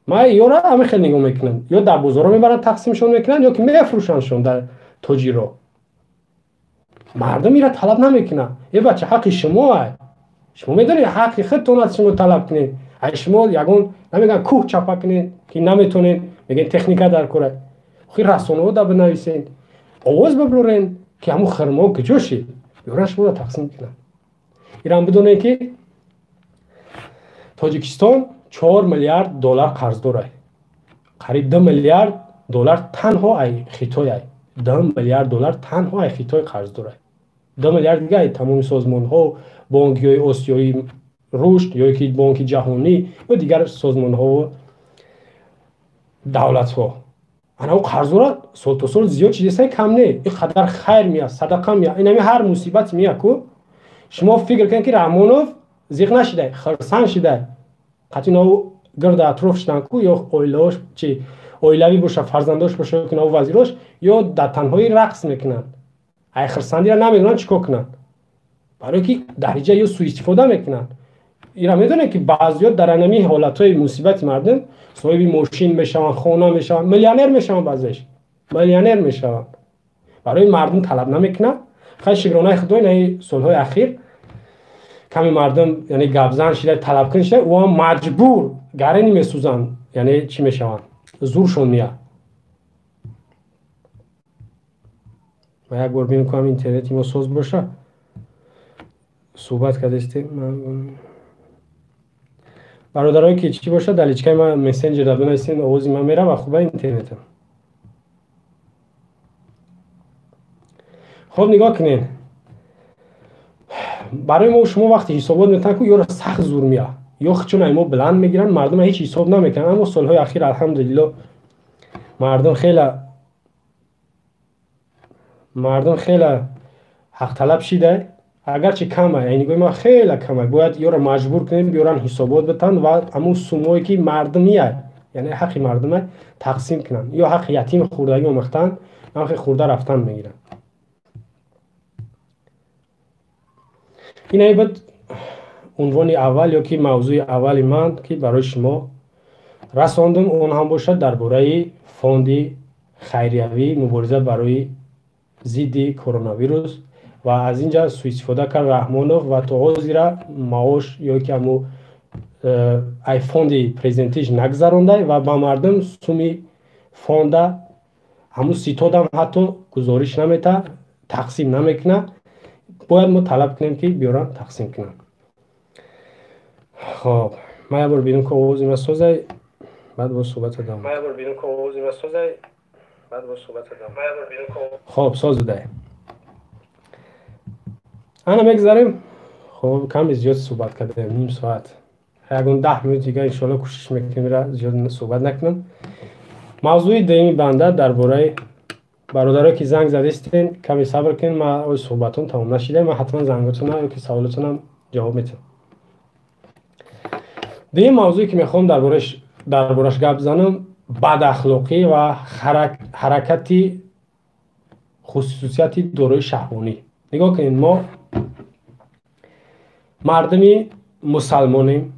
ما یورا همه خیلی نگاه میکنن یا در بازار میبرن تقسیمشون میکنن یا که میفروشنشون در تاجرها. مردم میره طلب نمیکنن. ای بچه حق شما شما میدونید حق خودتون از شما طلب کنید. ای شما یگون نمیگن کوه چپا کنید که نمیتونید، میگن تکنیکا در کاره. خیلی رسانه ها دا بنویسین آواز ببرین که همون خرما کجا شد یورا شما تقسیم کنن. ایران بدونه که تاجیکستان 4 میلیارد دلار قرض داره. قریب 2 میلیارد دلار تنها ای خیتای 2 میلیارد دلار تنها ای خیتای قرض داره. 2 میلیارد دیگه ای تمام سازمان ها بانک های آسیایی رشد یا یکی بانک جهانی و دیگر سازمان ها و دولت ها انا قرض را سال تا سال زیاد چیزی کم نه. این قدر خیر میاد صدقه میاد. این هر مصیبت میاد کو شما فکر کنید که رحمانوف زیغ نشده خرسان شده قطعی نو گرد اطراف شدن کو یا اویلاش چی اویلاوی باشه فرزنداش باشه که نو وزیراش یا در تنهایی رقص میکنن. ای خرسندی را نمیدونن چیکار کنن برای که درجه یا سوء استفاده میکنن. اینا میدونن که بعضیا در انمی حالتهای مصیبت مردم صاحب ماشین میشن، خونه میشن، میلیونر میشن، بعضیش میلیونر میشن. برای مردم طلب نمیکنن. خیلی شکرانه خدای نه سالهای اخیر کمی مردم یعنی گبزن شده طلب کنن شده و مجبور گرنی میسوزن یعنی چی میشن زورشون میاد. ما یک بار ببینم که اینترنتی ما سوز باشه صحبت کردیم برادرایی که چی باشه دلیچکای ما مسنجر را بنویسین آوازی من میره و خوبه اینترنتم. خب نگاه کنین برای ما شما وقتی حسابات میتن که یارو سخت زور میاد یا چون ایما بلند میگیرن مردم هیچ حساب نمیکنن. اما سالهای اخیر الحمدلله مردم خیلی حق طلب شده، اگرچه کمه، یعنی گویم ما خیلی کمه، باید یا را مجبور کنیم بیارن حسابات بتن و همون سومایی که مردمیه، یعنی حق مردمه تقسیم کنن، یا حق یتیم خوردگی مختن حق خورده رفتن میگیرن. این بود عنوان اول یا که موضوع اولی من که برای شما رساندم. اون هم باشد درباره فوند خیریوی مبارزه برای ضد کرونا ویروس و از اینجا سوء استفاده کرد رحمانوف و تا زیرا معاش یا که همو ای فوند پرزنتیش نگذرانده و با مردم سومی فونده همو سیتاد هم حتی گزارش نمیته، تقسیم نمیکنه. باید ما طلب کنیم که بیارن تقسیم کنن. خب ما یه بار بیرون که آوازی مسازه بعد با صحبت ادام. خب ساز ده انا میگذاریم. خب کم زیاد صحبت کردیم، نیم ساعت، اگه 10 minút دیگه انشالله کوشش میکنیم را زیاد صحبت نکنم. موضوع دیمی بنده درباره برادرها که زنگ زدستین کمی صبر کنین، ما صحبتون تمام نشیده، ما حتما زنگاتون یا که سوالاتون هم جواب میتونم. دیگه موضوعی که میخوام دربارش گپ بزنم بد اخلاقی و حرکتی خصوصیتی دارای شهوانی. نگاه کنین، ما مردمی مسلمانیم،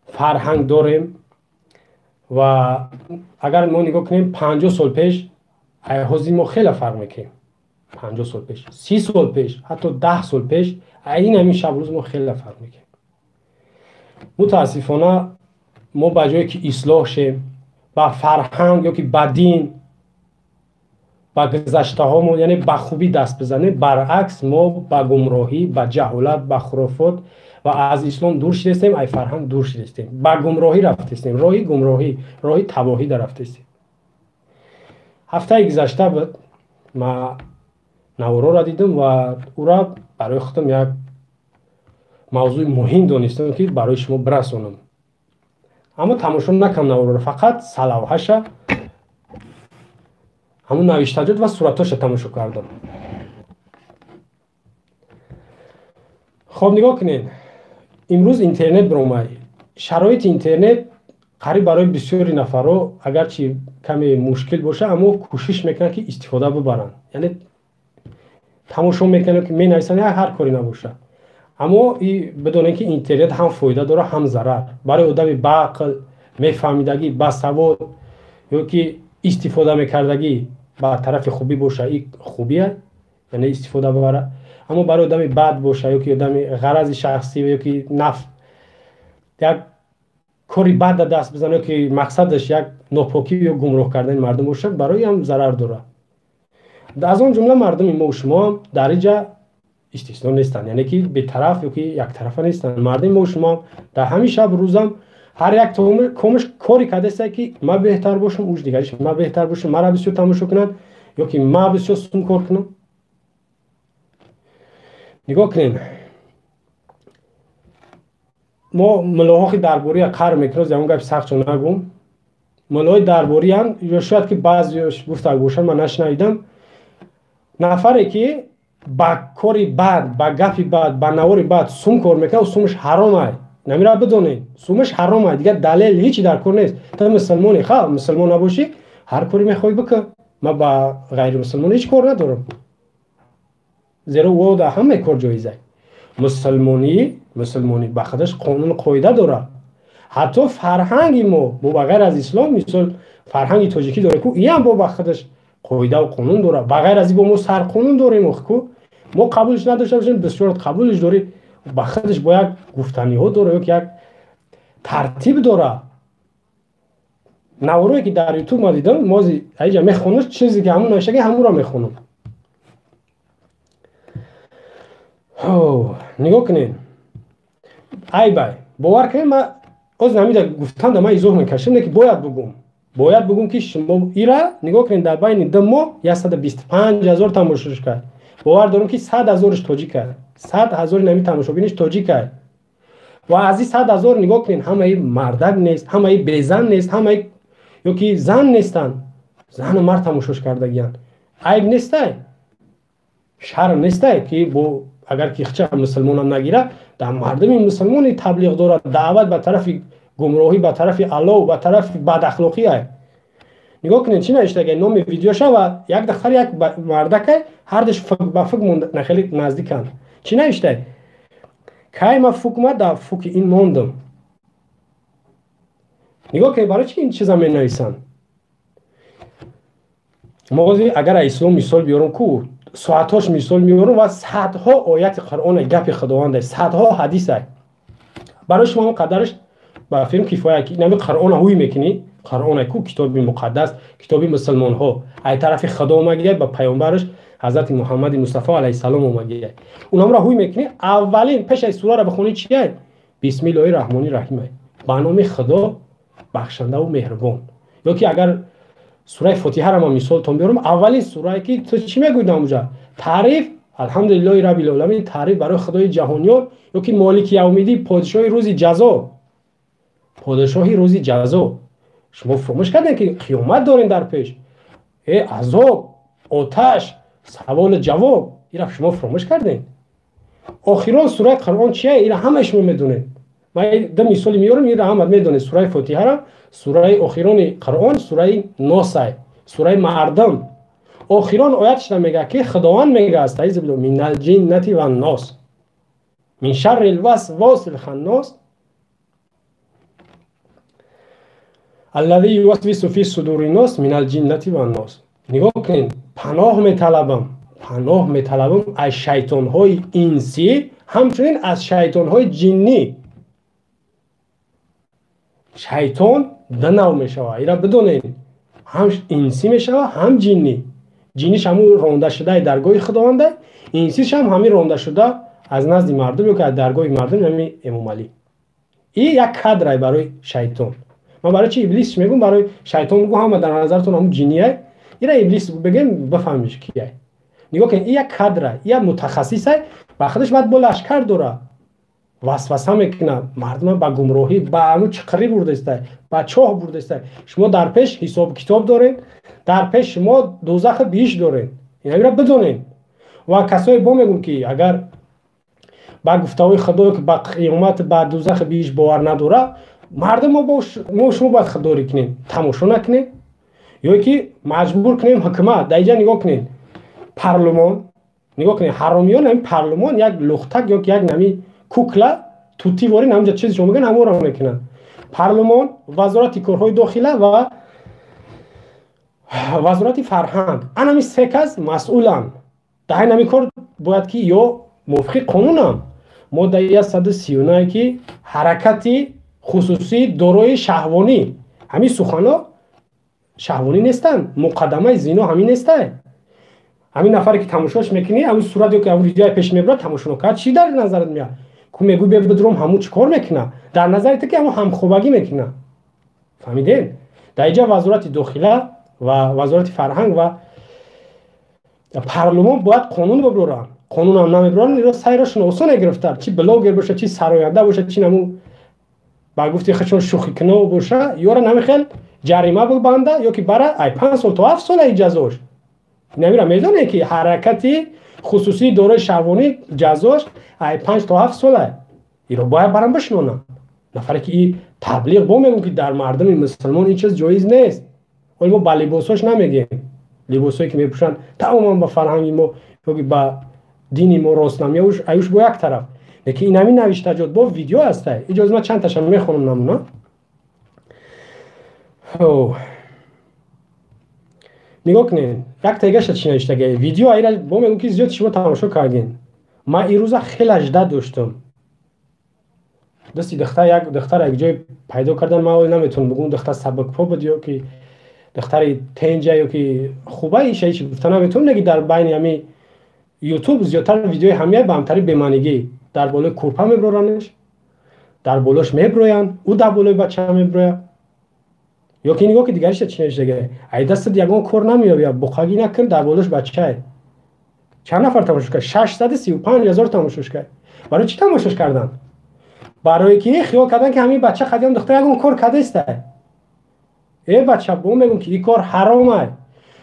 فرهنگ داریم و اگر ما نگاه کنیم 50 سال پیش ایهازی ما خیلی فرق میکنیم. 50 سال پیش، 30 سال پیش، حتی 10 سال پیش این همین شب روز ما خیلی فرق میکنیم. متاسفانه ما به جایی که اصلاح شیم با فرهنگ یا که با دین با گذشته هامون یعنی با خوبی دست بزنیم، برعکس ما با گمراهی، با جهالت، با خرافات و از اسلام دور شدیم، ای فرهنگ دور شدیم، با گمراهی رفتیم، راهی گمراهی، راهی تباهی در رفتیم. هفته گذشته بود ما نوارا را دیدم و او را برای خودم یک موضوع مهم دانستم که برای شما برسونم. اما تماشا نکنم نوارا را، فقط صلاحش همون نوشتجات و صورتاش تماشا کردم. خب نگاه کنین، امروز اینترنت برامای شرایط اینترنت قریب برای بسیاری نفرها اگرچه کمی مشکل باشه اما کوشش میکنن که استفاده ببرن، یعنی تماشا میکنن که می نویسن هر کاری نباشه. اما بدونن که اینترنت هم فایده داره هم ضرر. برای آدم با عقل میفهمیدگی با سواد یا که استفاده میکردگی با طرف خوبی باشه این خوبیه، یعنی استفاده ببره. اما برای آدم بد باشه یا که آدم غرض شخصی یا که نفت یک کاری بد دست بزنه که مقصدش یک ناپاکی یا گمراه کردن مردم باشه، برای هم ضرر داره. از اون جمله مردم ما و شما در اینجا استثنا نیستن، یعنی که به طرف یا که یک طرفه نیستن. مردم ما و شما در همین شب روزم هر یک کمش کاری کرده است که ما بهتر باشم، اوج دیگرش ما بهتر باشم، مرا بسیار تماشا کنن یا که ما بسیار سون کار کنم. نگاه کنین، ما ملاحظه درباره قهر میکنیم، اون گپ سخت چون نگم. ملاحظه درباره ان یا شاید که بعضیش گفته باشن من نشنیدم، نفری که با کاری بد، با گپی بد، با نواری بد سوم کار میکنه و سومش حرامه. نمیره بدونین سومش حرامه، دیگه دلیل هیچی در کار نیست. تو مسلمانی، خواه مسلمان نباشی هر کاری میخوای بکن، ما با غیر مسلمان هیچ کار ندارم، زیرا او در همه کار جایزه. مسلمانی با خودش قانون قاعده داره. حتی فرهنگ ما با بغیر از اسلام، مثل فرهنگ تاجیکی داره که این هم با خودش قاعده و قانون داره. بغیر از این با ما سر قانون داریم که ما قبولش نداشته باشیم، بسیار قبولش داری، با خودش با یک گفتنی ها داره، یک ترتیب داره. نوارایی که در یوتیوب ما دیدم، ما اینجا میخونم چیزی که همون نوشته همون را میخونم. نگاه کنین، ای بای باور کنین، من از نمیده گفتن من ایزوه میکشم که باید بگم که شما ایرا نگاه کنین در بین دو ماه 125,000 تماشاش کرد. باور دارم که 100,000ش تاجیک کرد، 100,000 نمی تماشا بینش تاجیک کرد و از این 100,000 نگاه کنین، همه مردک نیست، همه بزن نیست، همه یا که زن نیستن، زن و مرد تماشاش کردگیان. عیب نیسته، شرم نیسته که بو اگر که خچه مسلمان هم نگیره در مردم مسلمانی تبلیغ داره، دعوت به طرف گمراهی، به طرف الله و به طرف بد اخلاقی های. نگاه کنین چی نوشته نام ویدیوش و یک دختر یک مردک هر دش با فک نخیلی نزدیکن. چی نوشته؟ که ما فک ما در فک این موندم. نگاه کنین برای چی این چیزا می نویسن؟ موضوع اگر اسلام مثال بیارم کو ساعتاش مثال میارم و صدها آیت قرآن گپ خداوند، صدها حدیث است. برای شما قدرش با فیلم کفایه که نمی قرآن هوی میکنی، قرآن کو کتاب مقدس، کتاب مسلمان ها ای طرف خدا اومده با پیامبرش حضرت محمد مصطفی علیه السلام اومده. اونم را هوی میکنی، اولین پیش از سوره را بخونی چیه؟ بسم الله الرحمن الرحیم، به نام خدا بخشنده و مهربان. یا که اگر سوره فاتحه را ما مثال تون بیارم، اولین سوره که تو چی میگوید اونجا؟ تعریف الحمدلله رب العالمین، تعریف برای خدای جهانیان، یا که مالک یومیدین، پادشاه روز جزا، پادشاهی روز جزا. شما فراموش کردین که قیامت دارین در پیش، عذاب، آتش، سوال جواب، اینا شما فراموش کردین. آخران سوره قرآن چیه؟ اینا همه شما میدونین. من دو مثال میارم، اینا هم میدونین. سوره فاتحه را، سوره آخران قرآن سوره ناس، سوره مردم. آخران آیتش میگه که خداوند میگه استعیذ بالله من الجنة و الناس من شر الوسواس الخناس الذي يوسوس في صدور الناس من الجنة و الناس. نگاه کنین، پناه میطلبم از شیطان های انسی، همچنین از شیطان های جنی. شیطان دو نوع میشوه، اینا بدونین، هم انسی میشوه هم جنی. جنیش همون رانده شده درگاه خداونده، انسیش هم همین رانده شده از نزد مردم، یا که از درگاه مردم، همین امام علی. این یک کادر برای شیطان. من برای چی ابلیس میگم؟ برای شیطان میگم هم در نظرتون همون جنیه، اینا ابلیس بگیم بفهمیش کیه. نگاه کن، این یک کادر، یک متخصصه، با خودش بعد با لشکر داره، وسوسه میکنه مردم با گمراهی، با همون چقری برده است، با چاه برده است. شما در پیش حساب کتاب دارین، در پیش شما دوزخ بیش دارین، اینا را بدونین. و کسایی با میگم که اگر با گفتگوی خدا که با قیامت با دوزخ بیش باور نداره، مردم ما شما باید خودداری کنیم، تماشا نکنیم، یا که مجبور کنیم حکومت. در اینجا نگاه کنین، پارلمان، نگاه کنین، حرامیان همین پارلمان یک لختک یا یک نمی کوکلا توتی واری همونجا چیزی شما میگن همون را میکنن. پارلمان، وزارت کارهای داخله و وزارت فرهنگ، همین سه کس مسئولن. در همین کار باید که یا موافق قانون هم ماده 139 که حرکتی خصوصی دارای شهوانی، همین سخنا شهوانی نیستن، مقدمه زنا همین نیسته. همین نفری که تماشاش میکنی، همین صورتی که همون ویدیو پیش میبره تماشا نکرد، چی در نظرت میاد؟ که میگو بیا بدروم همون چیکار میکنه؟ در نظرت که همون همخوابگی میکنه. فهمیدین؟ در اینجا وزارت داخله و وزارت فرهنگ و پارلمان باید قانون ببرن. قانون هم نمیبرن، اینا سایرشون آسان گرفتن، چی بلاگر باشه، چی سراینده باشه، چی نمو با گفتی خودشون شوخی کنه باشه، یارو نمیخواد جریمه ببنده، یا که برای 5 سال تا 7 سال جزاش. نمیره میدونه که حرکتی خصوصی دوره شهوانی جزاش 5 تا 7 ساله. اینا باید برام بشنونن. نفری که این تبلیغ با میگم که در مردم مسلمان این چیز جایز نیست. ولی ما با لباساش نمیگیم. لباسایی که میپوشن تماما با فرهنگ ما یا با دینی ما راست نمیوش، ایوش با یک طرف. لیکن این همین نوشته جات با ویدیو هسته. اجازه ما چند تاشم میخونم نمونه. نگاه کنین، یک تیگه چی نوشته گه ویدیو ایرا با میگم که زیاد شما تماشا کردین. ما این روزا خیلی اجده داشتم. دستی دختر یک دختر یک جای پیدا کردن، ما اول نمیتونم بگم دختر سبک پا بود یا که دختر تنجه یا که خوبه این شیء چی گفتن نمیتونم نگی. در بین همین یوتیوب زیادتر ویدیوی همیه به همتری بمانگی در بالای کورپا میبرانش، در بالاش میبروین، او در بالای بچه میبروه. یا که نگاه که دیگرش چی نوشته گه ای دست دیگه کار نمیابی، بخاگی نکن، در بالاش بچه. چند نفر تماشاش کرد؟ 635,000 تماشاش کرد. برای چی تماشاش کردن؟ برای که خیال کردن که همین بچه خدیم دختر اون کار کرده است. ای بچه بوم میگم که این کار حرامه،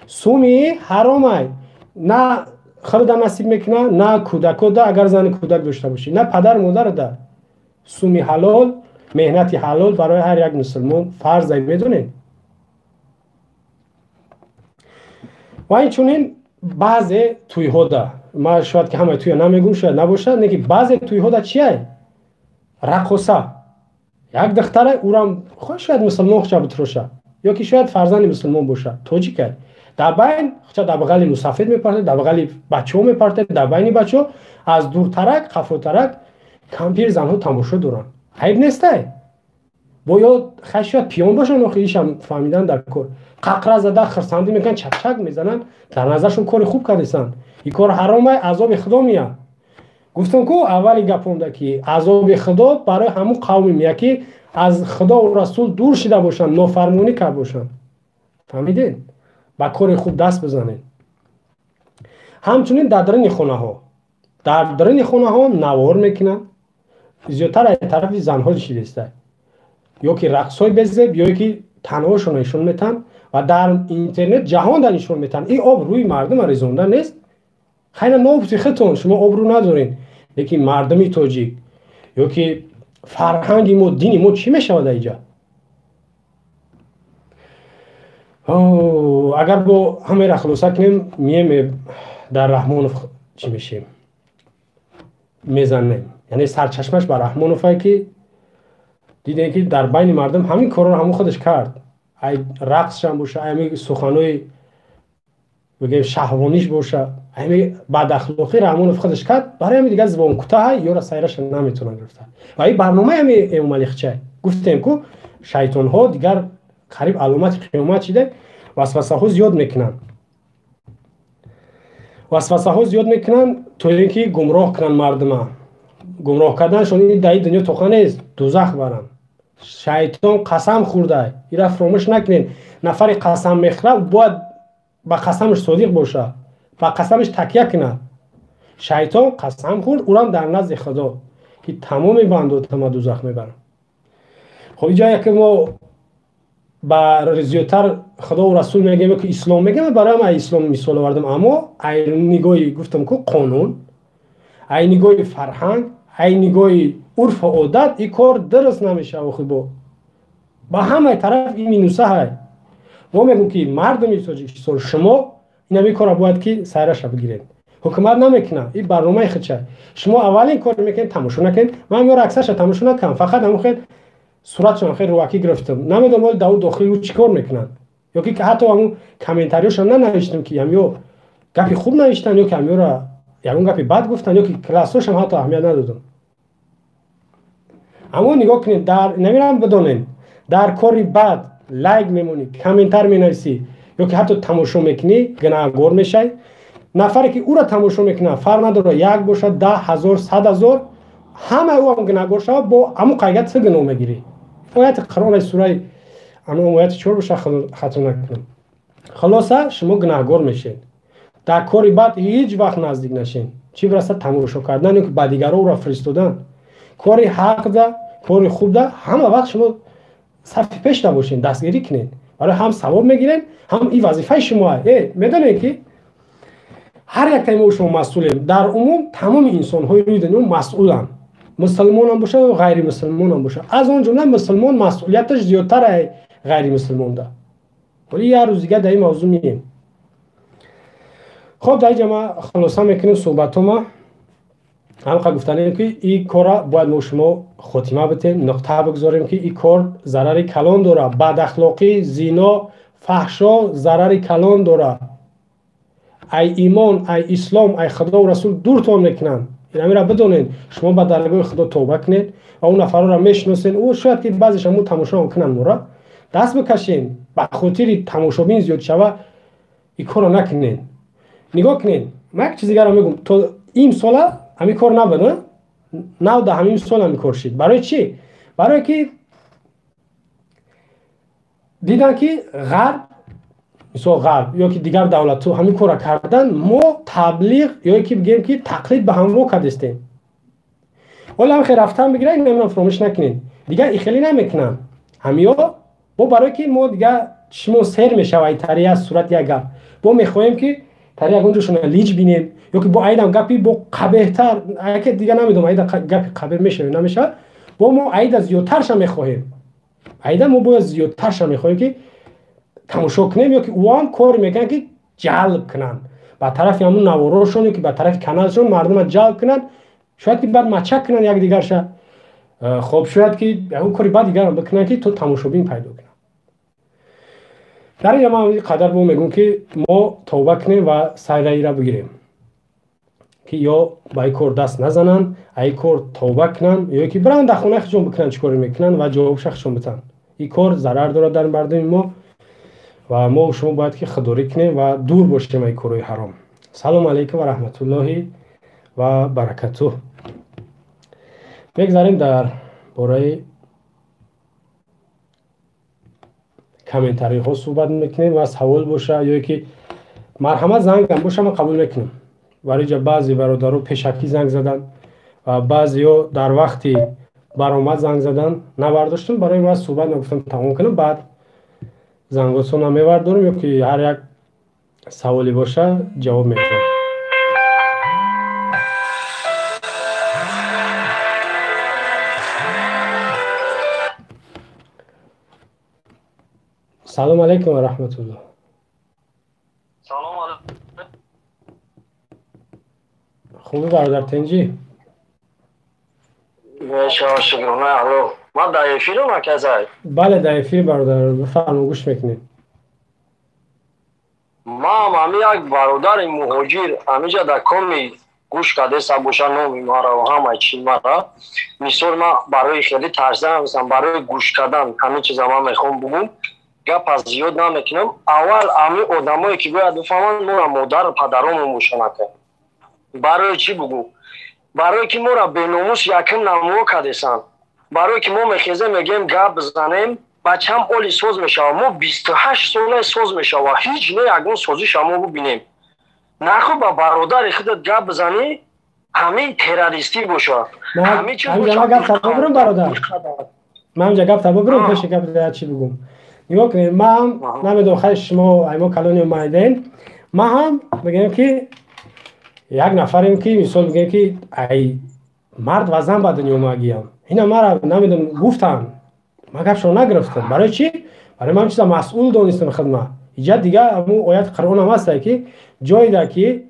سومی حرامه، نه خرد نصیب میکنه نه کودک ده اگر زن کودک داشته باشی، نه پدر مادر ده. سومی حلال، مهنتی حلال برای هر یک مسلمان فرض میدونید. و این چونین بعضی توی ها ده، ما شاید که همه توی نمیگم شاید نباشه، نه که بعضی توی ها ده چیه؟ رقصه. یک دختره او را خوش شاید مسلمان خوشا بتروشه یا که شاید فرزند مسلمان باشه، توجی کرد در بین خوشا در بغل مسافر میپرده، در بغل بچه ها میپرده، در بین بچه ها از دور ترک خفا ترک کمپیر زن ها تماشا دارن. عیب نیسته باید خشیت پیان باشن و خیلیش هم فهمیدن در کار ققره زده خرسندی میکنن چک چک میزنن، در نظرشون کار خوب کردیسن. این کار حرامه، عذاب خدا میاد. گفتم که اولی گپم ده که عذاب خدا برای همون قومی میاد که از خدا و رسول دور شده باشن، نافرمانی کرده باشن. فهمیدین؟ با کار خوب دست بزنین. همچنین در درون خونه ها، در درون خونه ها نوار میکنن، زیادتر از طرف زنها شیدسته، یا که رقصای بزب یا که تنهاشون نشون میتن و در اینترنت جهان در نشون میتن. این آب روی مردم ریزونده نیست. خیلی نوبتی خطون شما آب رو ندارین، لیکن مردمی تاجیک یا که فرهنگی ما دینی ما چی میشود اینجا؟ اگر با همه را خلاصه کنیم میم در رحمانوف چی میشیم میزنیم، یعنی سرچشمش بر رحمانوفه که دیدین که در بین مردم همین کار رو همون خودش کرد. ای رقصش هم باشه، ای سخنوی بگیم شهوانیش باشه، ای بد اخلاقی رحمانوف خودش کرد. برای همین دیگه زبان کوتاه یا را سیرش نمیتونن گرفتن. و این برنامه همین ملخچه گفتیم که شیطان ها دیگر قریب علامت قیامت شده، وسوسه ها زیاد میکنن. وسوسه ها زیاد میکنن تا اینکه گمراه کنن مردم. گمراه کردنشون این در دنیا توخه نیست، دوزخ برن. شیطان قسم خورده، این را فراموش نکنین. نفر قسم میخوره باید با قسمش صادق باشه، با قسمش تکیه کنه. شیطان قسم خورد اونم در نزد خدا که تمام بنده تمام دوزخ میبرن. خب اینجا که ما با زیادتر خدا و رسول میگیم که اسلام میگیم، برای ما اسلام مثال آوردم، اما این نگاهی گفتم که قانون، این نگاهی فرهنگ، این نگاهی عرف و عادت این کار درست نمیشه. و خب با همه طرف این مینوسه های ما میگم که مردم تاجیکستان شما این همین کار باید که سرش بگیرید. حکومت نمیکنه، این برنامه خودشه. شما اولین کار میکنید تماشا نکنید. من میگم اکثرش تماشا نکنم، فقط همون خیلی صورتشون خیلی روکی گرفتم. نمیدونم ولی داود داخلی او چیکار میکنن، یا که حتی همون کامنتاریشون ننوشتم که همیو گپی خوب نوشتن یا که همیو را یا اون گپی بد گفتن یا که کلاسش هم حتی اهمیت ندادم. اما نگاه کنید، در نمیرم بدونین در کاری بد لایک میمونی، کامنتار مینویسی یا که حتی تماشا میکنی گناهگار میشی. نفری که او را تماشا میکنه فرق نداره یک باشه 10,000 100,000 همه او هم گناهگار شد، با همون قیدت سه گناه میگیری. آیت قرآن سوره اما آیت 4 باشه خطا نکنم. خلاصه شما گناهگار میشین. در کاری بد هیچ وقت نزدیک نشین، چی برسه تماشا کردن که با دیگران او را فرستادن. کاری حق ده، کاری خوب ده، همه وقت شما صف پیش نباشین، دستگیری کنین، برای هم ثواب میگیرین، هم این وظیفه شما. میدونین که هر یک تیم شما مسئولین. در عموم تمام انسان های روی دنیا مسئولن، مسلمان هم باشه و غیر مسلمان هم باشه. از اون جمله مسلمان مسئولیتش زیادتر از غیر مسلمان ده. ولی یه روز دیگه در این موضوع میگیم. خب در اینجا ما خلاصه میکنیم صحبت ما. همونقدر گفتنیم که این کار باید ما شما خاتمه بدیم، نقطه بگذاریم که این کار ضرر کلان داره. بد اخلاقی، زنا، فحشا ضرر کلان داره. ای ایمان، ای اسلام، ای خدا و رسول دورتون میکنن. این را بدونین. شما به درگاه خدا توبه کنید و اون نفر را میشناسین. او شاید که بعضیش هم تماشا میکنن، مورا دست بکشین. به خاطر تماشابین زیاد شوه این کار را نکنین. نگاه کنین. من یک چیز دیگه را میگم، تو این ساله همین کار نبود، نه در همین سال همین کار شد. برای چی؟ برای که دیدن که غرب، مثلا غرب یا که دیگر دولت ها همین کار کردن، ما تبلیغ یا که بگیم که تقلید به همراه کردیم. حالا خیر رفتن بگیره این نمیدونم فراموش نکنین دیگه این خیلی نمیکنن همیا با برای که ما دیگه شما سر میشه و تری از صورت یک گپ با میخوایم که تری اونجاشون لیج بینیم یا که با ایدم گپی با قبهتر اگه دیگه نمیدونم ایدا گپ قبه میشه نمیشه با ما ایدا زیادترش میخوایم ایدا ما با زیادترش میخوایم که تماشا کنیم یا که اوام کار میگن که جلب کنن با طرف همون نواراشون یا که با طرف کانالشون مردم جلب کنن شاید که بعد مچک کنن یک دیگرش خب شاید که اون کاری بعد دیگر بکنن که تو تماشابین پیدا کنن در این ما قدر به میگم که ما توبه کنیم و سایره ای را بگیریم که یا با این کار دست نزنن این کار توبه کنن یا که برن در خونه خودشون بکنن چیکار میکنن و جوابش خودشون بدن این کار ضرر داره در مردم ما و ما و شما باید که خودداری کنیم و دور باشیم این کارهای حرام. سلام علیکم و رحمت الله و برکاته. بگذاریم در باره کامنتاری ها صحبت میکنیم و سوال باشه یا که مرحمت زنگ هم باشه ما قبول میکنیم. برای جا بعضی برادرها پیشکی زنگ زدن و بعضی ها در وقتی برآمد زنگ زدن نبرداشتم برای ما صحبت نگفتم تمام کنم بعد زنگاتون هم میبردارم یا که هر یک سوالی باشه جواب میدم. سلام علیکم و رحمت الله. سلام علیکم. خوبی برادر تنجی؟ بسیار شکرانه. الو ما در افیرم کسی؟ بله در افیر برادر بفرما گوش میکنیم. ما هم یک برادر مهاجر همیجا در کمی گوش کده سبوشا نومی ما را و همه چی ما را مثال ما برای خیلی ترسیدم مثلا برای گوش کردن همه چیز ما میخوام بگم گپ از زیاد نمیکنم. اول امی آدمایی که باید بفهمن ما را مادر پدرامون مشانکه برای چی بگو برای که ما را به ناموس یکم نمو کردیسن برای که ما میخیزه میگیم گپ بزنیم بچه هم اولی سوز میشه ما 28 ساله سوز میشه و هیچ نه یکون سوزی شما ببینیم نخو با برادر خودت گپ بزنی همه تروریستی باشه همه چیز باشه. من گپ تبا برم برادر من اونجا گپ تبا برم پیش گپ در چی بگم نگاه کنید ما هم نمیدونم خیلی شما ایما کلانی اومدین ما هم بگیم که یک نفریم که مثال بگیم که ای مرد و زن با دنیا اومدیم اینا ما را نمیدونم گفتن ما گپشو نگرفتم برای چی؟ برای من چیزا مسئول دانستم خدمت اینجا دیگه همون آیت قرآن هم هست که جایی ده که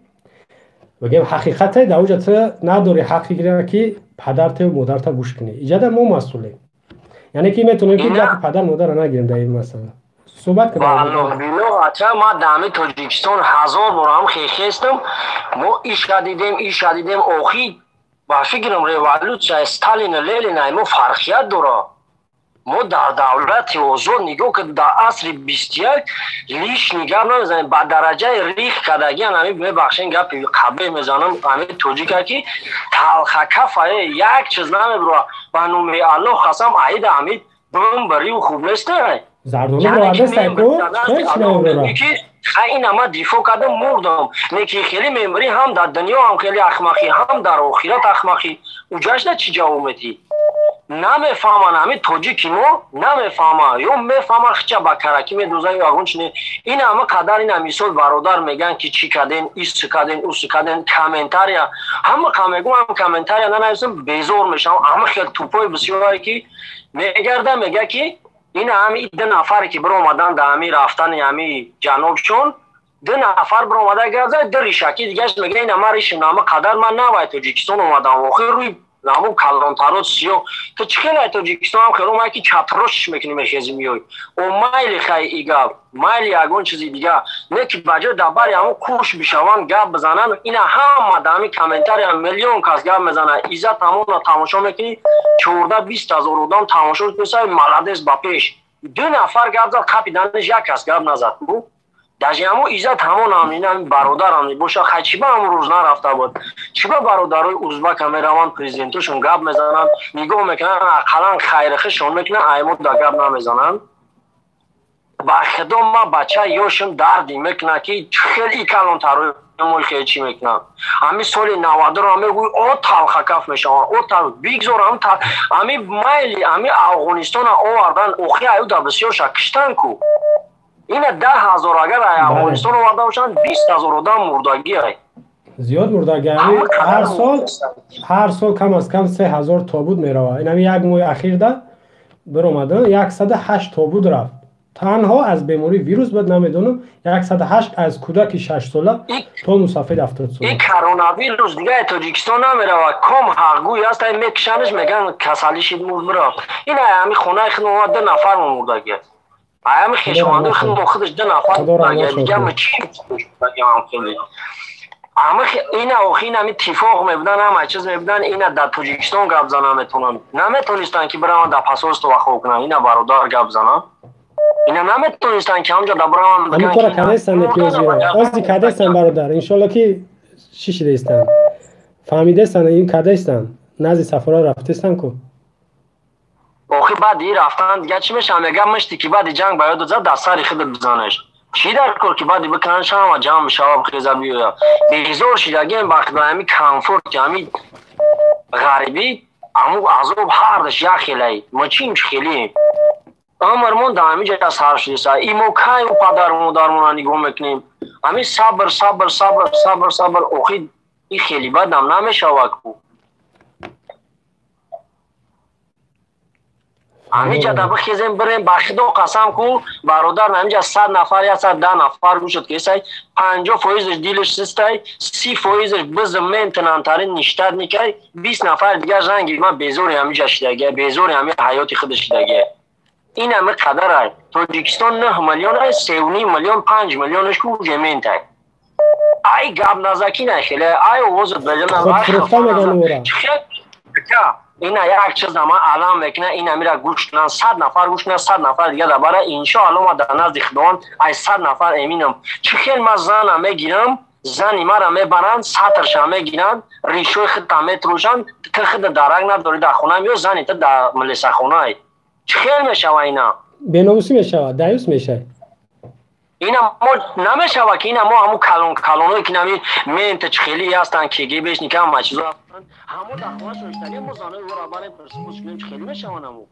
بگیم حقیقته در اوجا تو نداری حقیقی که پدرت و مادرت گوش کنی اینجا ده ما مسئولیم یعنی که میتونیم که گپ پدر مادر رو نگیریم در این مسئله صحبت کنیم. والله بیلو اچھا ما دامه تاجیکستان 1000 بار هم خیخستم ما ایش دیدیم آخی با فکرم ریولوسیا استالین لنین ما فرقیت داره ما در دولت آزاد نگاه که در عصر 21 لیش نگاه نمیزنیم با درجه ریخ کدگی همی ببخشین گپ قبه میزنم همی توجیه که تلخ کفه یک چیز نمیبرو و نومی الله خسم عید همی بم بری و خوب نیست زردونه براده سایکو هیچ نمیبرو این اما دفاع کردم مردم نیکی خیلی میمری هم در دنیا هم خیلی اخماقی هم در آخرت اخماقی اوجاش نه چی جواب میدی نمیفهمن همین توجیکی ما نمیفهمن یا میفهمن خچه با کرکی میدوزن یا اگون چنین این همه قدر این مثال برادر میگن که چی کردین ایست کردین اوست کردین کامنتاریا همه میگم هم کامنتاریا ننویسم بیزار میشم همه خیلی توپای بسیاری که میگرده میگه که این همه دو نفری که برو اومدن در همین رفتن همین جنوبشون دو نفر برو اومده گرده دو ریشکی دیگهش میگه این همه ریشم همه قدر من نباید توجیکستان اومدم آخر روی نامو کلانتارات سیو که چخیلی توجیکستان هم خیلی اومده که چطرش میکنی میخیزی میوی و مایلی خیلی ایگا مایلی اگون چیزی دیگه نه که بجا دبری همون کوش بشوان گب بزنن این هم دامی کامنتاری هم میلیون کس گب میزنن ایزت همون رو تماشا میکنی 14-20 هزار آدم تماشا میکنی ملادس با پیش دو نفر گب زد کپی دانش یک کس گب نزد داشتی همون ایزت همون همین برادر همین باشه خیلی با همون روز نرفته بود چی با برادرای ازبک کامرامان پریزیدنتشون گپ میزنن نگاه میکنن اقلا خیرخشون میکنن ایمون دا گپ نمیزنن با خدا ما بچه یوشم دردی میکنه که خیلی کلانتر موی خیلی چی میکنم. همی سال 90 رو همی گوی او تلخه کف میشم او تلخ بیگزار همی مایلی همی افغانستان آوردن اوخی ایو در بسیار شکشتن کو اینه 10,000 اگر افغانستان آورده باشن 20,000 آدم مردگی های زیاد مردگی هر سال کم از کم 3,000 تابوت میروه. این همی یک ماه اخیر ده برآمده 108 تابوت رفت تنها از بیماری ویروس بود نمیدونم 108 از کودک 6 ساله تا مسافر 70 ساله. این کرونا ویروس دیگه تاجیکستان نمیره کم حقگوی هست میکشنش میگن کسلی شد مرد این همی خونه خنوما 2 نفر مردگی همی خشمانده خنو خودش 2 نفر مردگی دیگه همه چی اما این اوخی نمی اتفاق میبودن همه چیز میبودن اینا در تاجیکستان گپ زنم میتونن نمیتونستن که برام در پاسپورت تو خوب کنن اینا برادر گپ زنم اینا نمیتونستن که همونجا در برام بگن همین کار کردستن پیوزیره ازی کردستن برادر انشالله که چی شده استن فهمیدستن این کردستن نزد سفرها رفتستن کو اوخی بعد این رفتن دیگه چی میشه میگم مشتی که بعد جنگ باید زد در سر خود بزنش چی در کار که بعدی بکنن شما جمع شواب خیزه بیویا بیزور شدگی این وقت همی کامفورت همی غریبی همو عذاب هردش یا خیلی ما چیم چه خیلی امرمون در همی جا سر شده سا ایمو کای و پدر و مادرمون نگاه میکنیم همی صبر صبر صبر صبر صبر اوخی این خیلی بد هم نمیشه وکو همیجا در بخیزیم بریم بخدا قسم کو برادر همیجا 100 نفر یا 110 نفر گوشت که سای 50% دیلش سستای 30% بزمین تنانترین نشتد میکای 20 نفر دیگه رنگی ما بیزوری همیجا شدگه بیزوری همی حیاتی خودش شدگه این همه قدر های تاجیکستان 9 میلیون های 3.5 میلیون 5 میلیونش کو زمین تای ای گاب نزاکی نخیله ای وزد بجنن خود فرخته میگن اورا این یک چیز ما علام میکنه این امیره گوش کنن 100 نفر گوش کنن 100 نفر دیگه درباره انشاءالله ما در نزد خداوند ای 100 نفر امینم چه خیلی ما زن میگیرم زنی ما را میبرن سطرش هم میگیرن ریشوی خود تمیت روشن که خود درنگ نداری در خونه یا زنی تا در ملیسه خونه چه خیلی میشوه اینا بیناموسی میشوه دایوس میشه اینا ما نمیشه که اینا ما همون کلونایی که نمی منت چخیلی هستن که گی بهش نکم ما چیزا هستن همون در خونه شوشتنی مزانه و را برای پرسپوش کنیم چخیلی میشه همون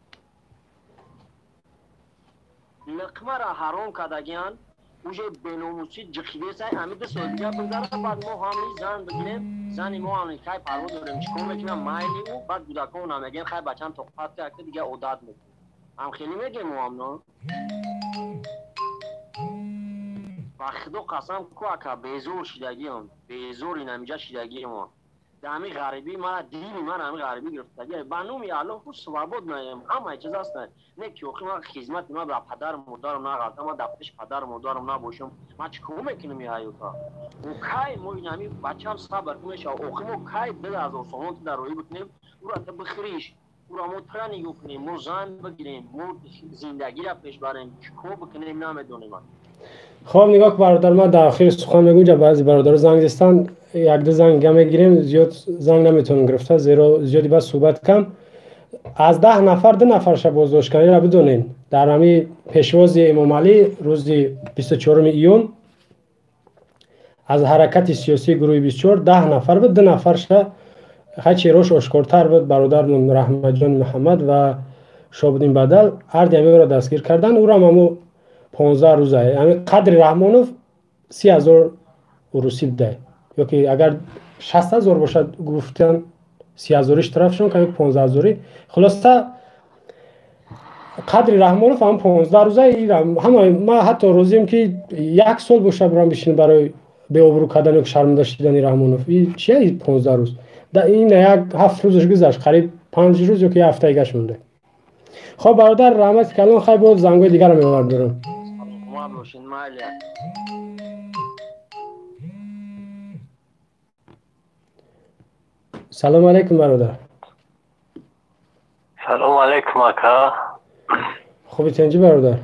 لقمه را حرام کدگیان اوجه بیناموسی جخیلی سای امید سودگاه بگذاره بعد ما همین زن بگیریم زنی ما همین خیلی پرو داریم چکم میکنم مایلی و بعد بودکان نمیگیم خیلی بچن توقفت کرده دیگه عدد میکنیم هم خیلی میگیم ما هم نه خدا قسم کو اکا بیزور شدگی هم بیزور این همیجا شدگی ما دمی غریبی من دینی من همی غریبی گرفتگی بانومی الله خود سوابود نایم همه چیز هست نه که اوخی من خدمت من برای پدر مادرم نغلطم من دفتش پدر مادرم نباشم من چکو میکنم این حیوتا و کای ما این همی بچه هم صبر کنش اوخی ما کای 2,000 سالان در روی بکنیم او را بخریش او را مطرنی بکنیم مو زن بگیریم مو زندگی را پیش بریم چکو بکنیم نمیدونیم خب نگاه که برادر ما در آخر سخن میگم جا بعضی برادر زنگ زدن یک دو زنگ میگیریم زیاد زنگ نمیتونیم گرفته زیرا زیادی بس صحبت کم از 10 نفر 2 نفرش بازداشت کنی را بدونین در همی پیشواز امام علی روز 24 ایون از حرکت سیاسی گروه 24 10 نفر بود 2 نفرش خیلی روش آشکارتر بود برادر رحمت جان محمد و شابودین بدل هر دیمی را دستگیر کردن او را همو 15 روزه یعنی قدر رحمانوف 30,000 روسی بده یا که اگر 60,000 باشد گفتن 30,000ش طرف شون که 15,000 خلاصه قدر رحمانوف هم 15 روزه همه ما حتی روزیم که 1 سال باشه برام بشین برای به آبرو کردن و شرمنده شدن رحمانوف این چیه 15 روز در این یک 7 روزش گذشت قریب 5 روز یا که هفته ایگش مونده خب برادر رحمت کلان خیلی بود زنگوی دیگر رو می‌آورد برام سلام علیکم برادر سلام علیکم اکا خوبی تنجی برادر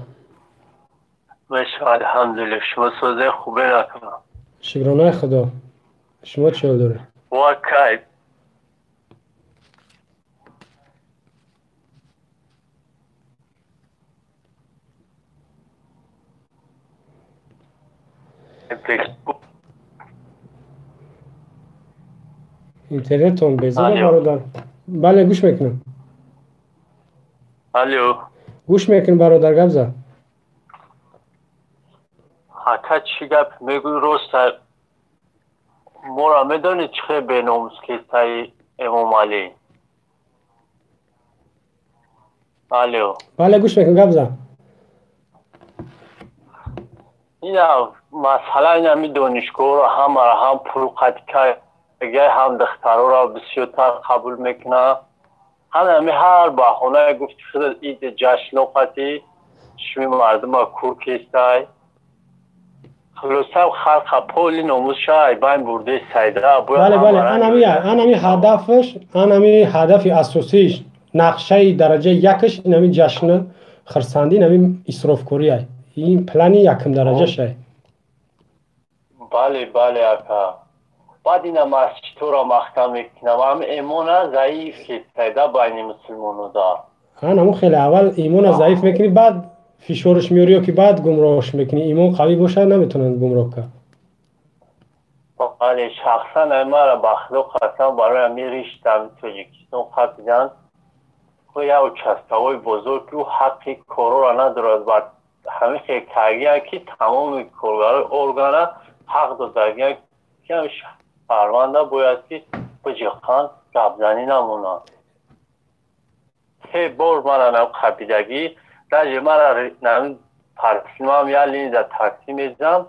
باشه الحمدلله شما سوزه خوبه اکا شکرانه خدا شما چه داره واکای اینترنتتون بذاره برادر. بله گوش میکنم. الو گوش میکنم برادر گبزه. حتی چی گپ میگوی روست مورا میدونی چه بینومس که تایی امام علی. الو بله گوش میکنم گبزه. این مسئله این همی دانشگاه را هم پول قدی که هم دخترها را بسیارتر قبول میکنه. همی هر بحانه گفت خود اید جشن قدی شمی مردم ها کوکیستای خلوصا خلق پولی نموز شای باین برده سایده. بله انمی هدفش انمی هدف اساسیش نقشه درجه یکش اینمی جشن خرسندی نمی اسراف کوری این پلانی یکم درجه شای. بله اکا بعد این هم از چطور محکم میکنم هم ایمون ضعیف که سایده باین مسلمانو دار همون خیلی اول ایمون ضعیف میکنی بعد فشارش میاری و که بعد گمراهش میکنی ایمون قوی باشه نمیتونن گمراه کنن. بله شخصا ایمه را بخلوق قسم برای امی ریشتم توجیکستان قبیدن و یه چستوی بزرگ و حقی کارو را ندارد و همه خیلی کارگیه که تمام کارگار ارگانه حق دادگیه که پرونده باید که بجیخان گبزنی نمونه. سه بار من هم قبیدگی در من نمی پرسیم هم یا لینی در تاکسی میزم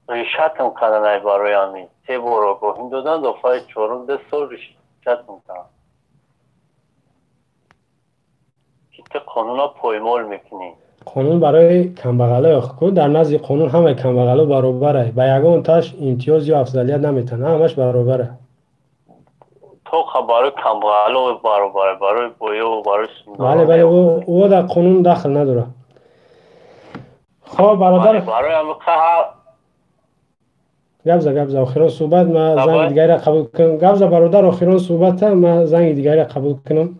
ریشتم کنن ای برای همی سه بار رو گوهیم دادن دفعه چورم ده سال ریشتم کنن که تی قانون ها پایمال میکنی. قانون برای کمبغله خود در نزد قانون همه کمبغله برابره به یگان تاش امتیاز یا افضلیت نمیتونه همش برابره. تو خبر کمبغله و برابره برای بویه و برای سندانه. بله او در قانون دخل نداره. خب برادر برای همه که گبزه آخران صحبت ما زنگ دیگری را قبول کنم. گبزه برادر آخران صحبت ما زنگ دیگری را قبول کنم.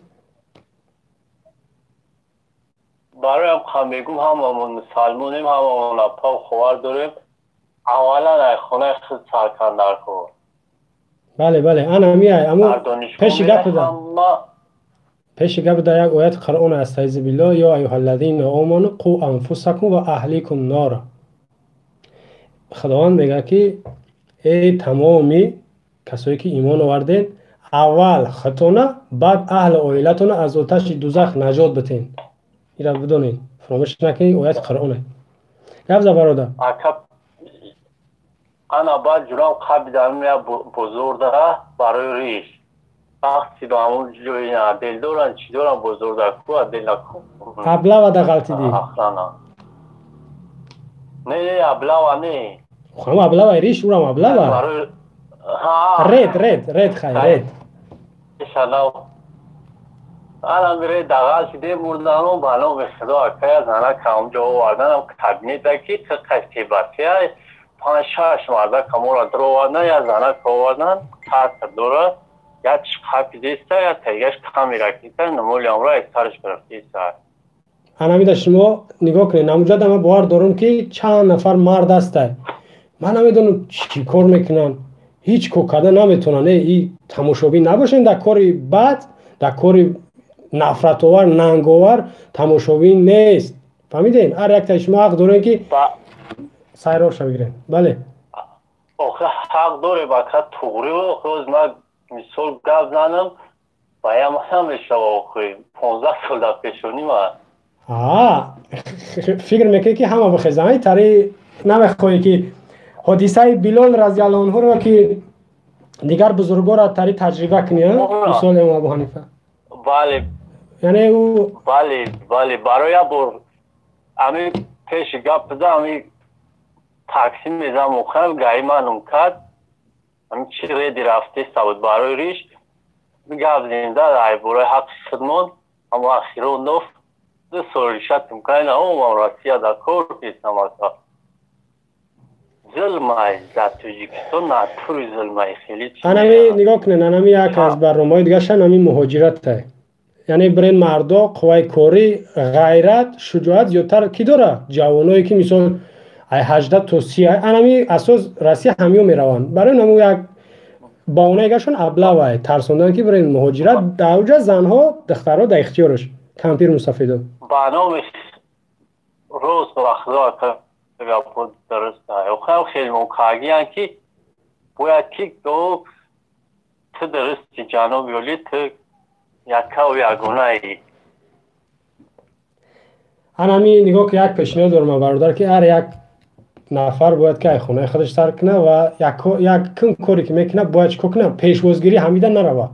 برای هم میگم هممون مسلمانیم هممون اپا و خوار داریم اولا ای خونه خود سرکندر کن. بله انا میای اما پیش گپ ده یک آیت قرآن استعیذ بالله یا ایها الذین آمنوا قوا انفسکم و اهلیکم نارا. خداوند میگه که ای تمامی کسایی که ایمان آوردین اول خودتون بعد اهل عائلتون از آتش دوزخ نجات بدین. اینا بدونین فراموش نکنید آیت قرآنه. گفت برادر انا بعد جرام قبیدم یا بزرگه برای ریش وقتی با همون جوی نه دل دارن چی دارن بزرگه کو دل نکن ابلا و ده غلطی دی اصلا نه ابلا و نه خواهم ابلا و ریش اونم ابلا و رید خیلی رید انشالله الان میره دقیقا شده مردنم بنا به خدا که زنه کم جا آوردن کابینه دکی که قصی باسی های 5-6 مرده کمو را در آوردن یا زنه که آوردن تاثر دوره یا چقدر دیسته یا تیگش کمی رکیسته نمولی هم را اکترش برفتیسته. انا میده شما نگاه کنید نموجه دمه باور دارم که چند نفر مرد هسته من نمیدونم چی کار میکنن هیچ کار کرده نمیتونن این تماشابی نباشن در کاری بد در کاری نفرت آور ننگ آور تماشابی نیست فهمیدین؟ هر یک تا شما حق دارین که سیراش بگیرین. بله آخه حق داره باید توری و خود ما مثال گفت زنم باید هم اشتباه بخوریم 15 سال در پیشونی ما فکر میکنی که همه بخیزن تری نمیخوایی که حدیثه بلال رضی الله عنه رو که دیگر بزرگا را تری تجربه کنی مثال امام ابو حنیفه. بله یعنی او بله برای بر همین پیش گپ بزن همین تقسیم میزم مخم گاهی منم کرد همین چی ریدی رفته سبود برای ریش گپ زنده در برای حق خدمون اما اخیره نف دو سوریشت مکنه اما راستی در کار پیسنم اصلا ظلمای در توجیکستان نطوری ظلمای خیلی چیزی انمی نگاه کنن انمی یک از برنامه‌های دیگه شن همین مهاجرت ته یعنی برین مردا قوای کاری غیرت شجاعت زیادتر کی داره جوانایی که مثلا 18 تا 30 انمی اساس راستی همیو میروان برای نمو یک با اونایگشون ابله ترسوندن که برای مهاجرت دوجه زنها دخترها در اختیارش کمپیر مستفیده برنامه روز با خدا بود درست و خیلی مکاگی که باید که دو تو درستی جانب یولی تو یکا و یگونه ای همی نگاه که یک پیشنهاد دارم برادر که هر یک نفر باید که خونه خودش سر کنه و یک کم کاری که میکنه باید چکو کنه پیشوازگیری همیده نروه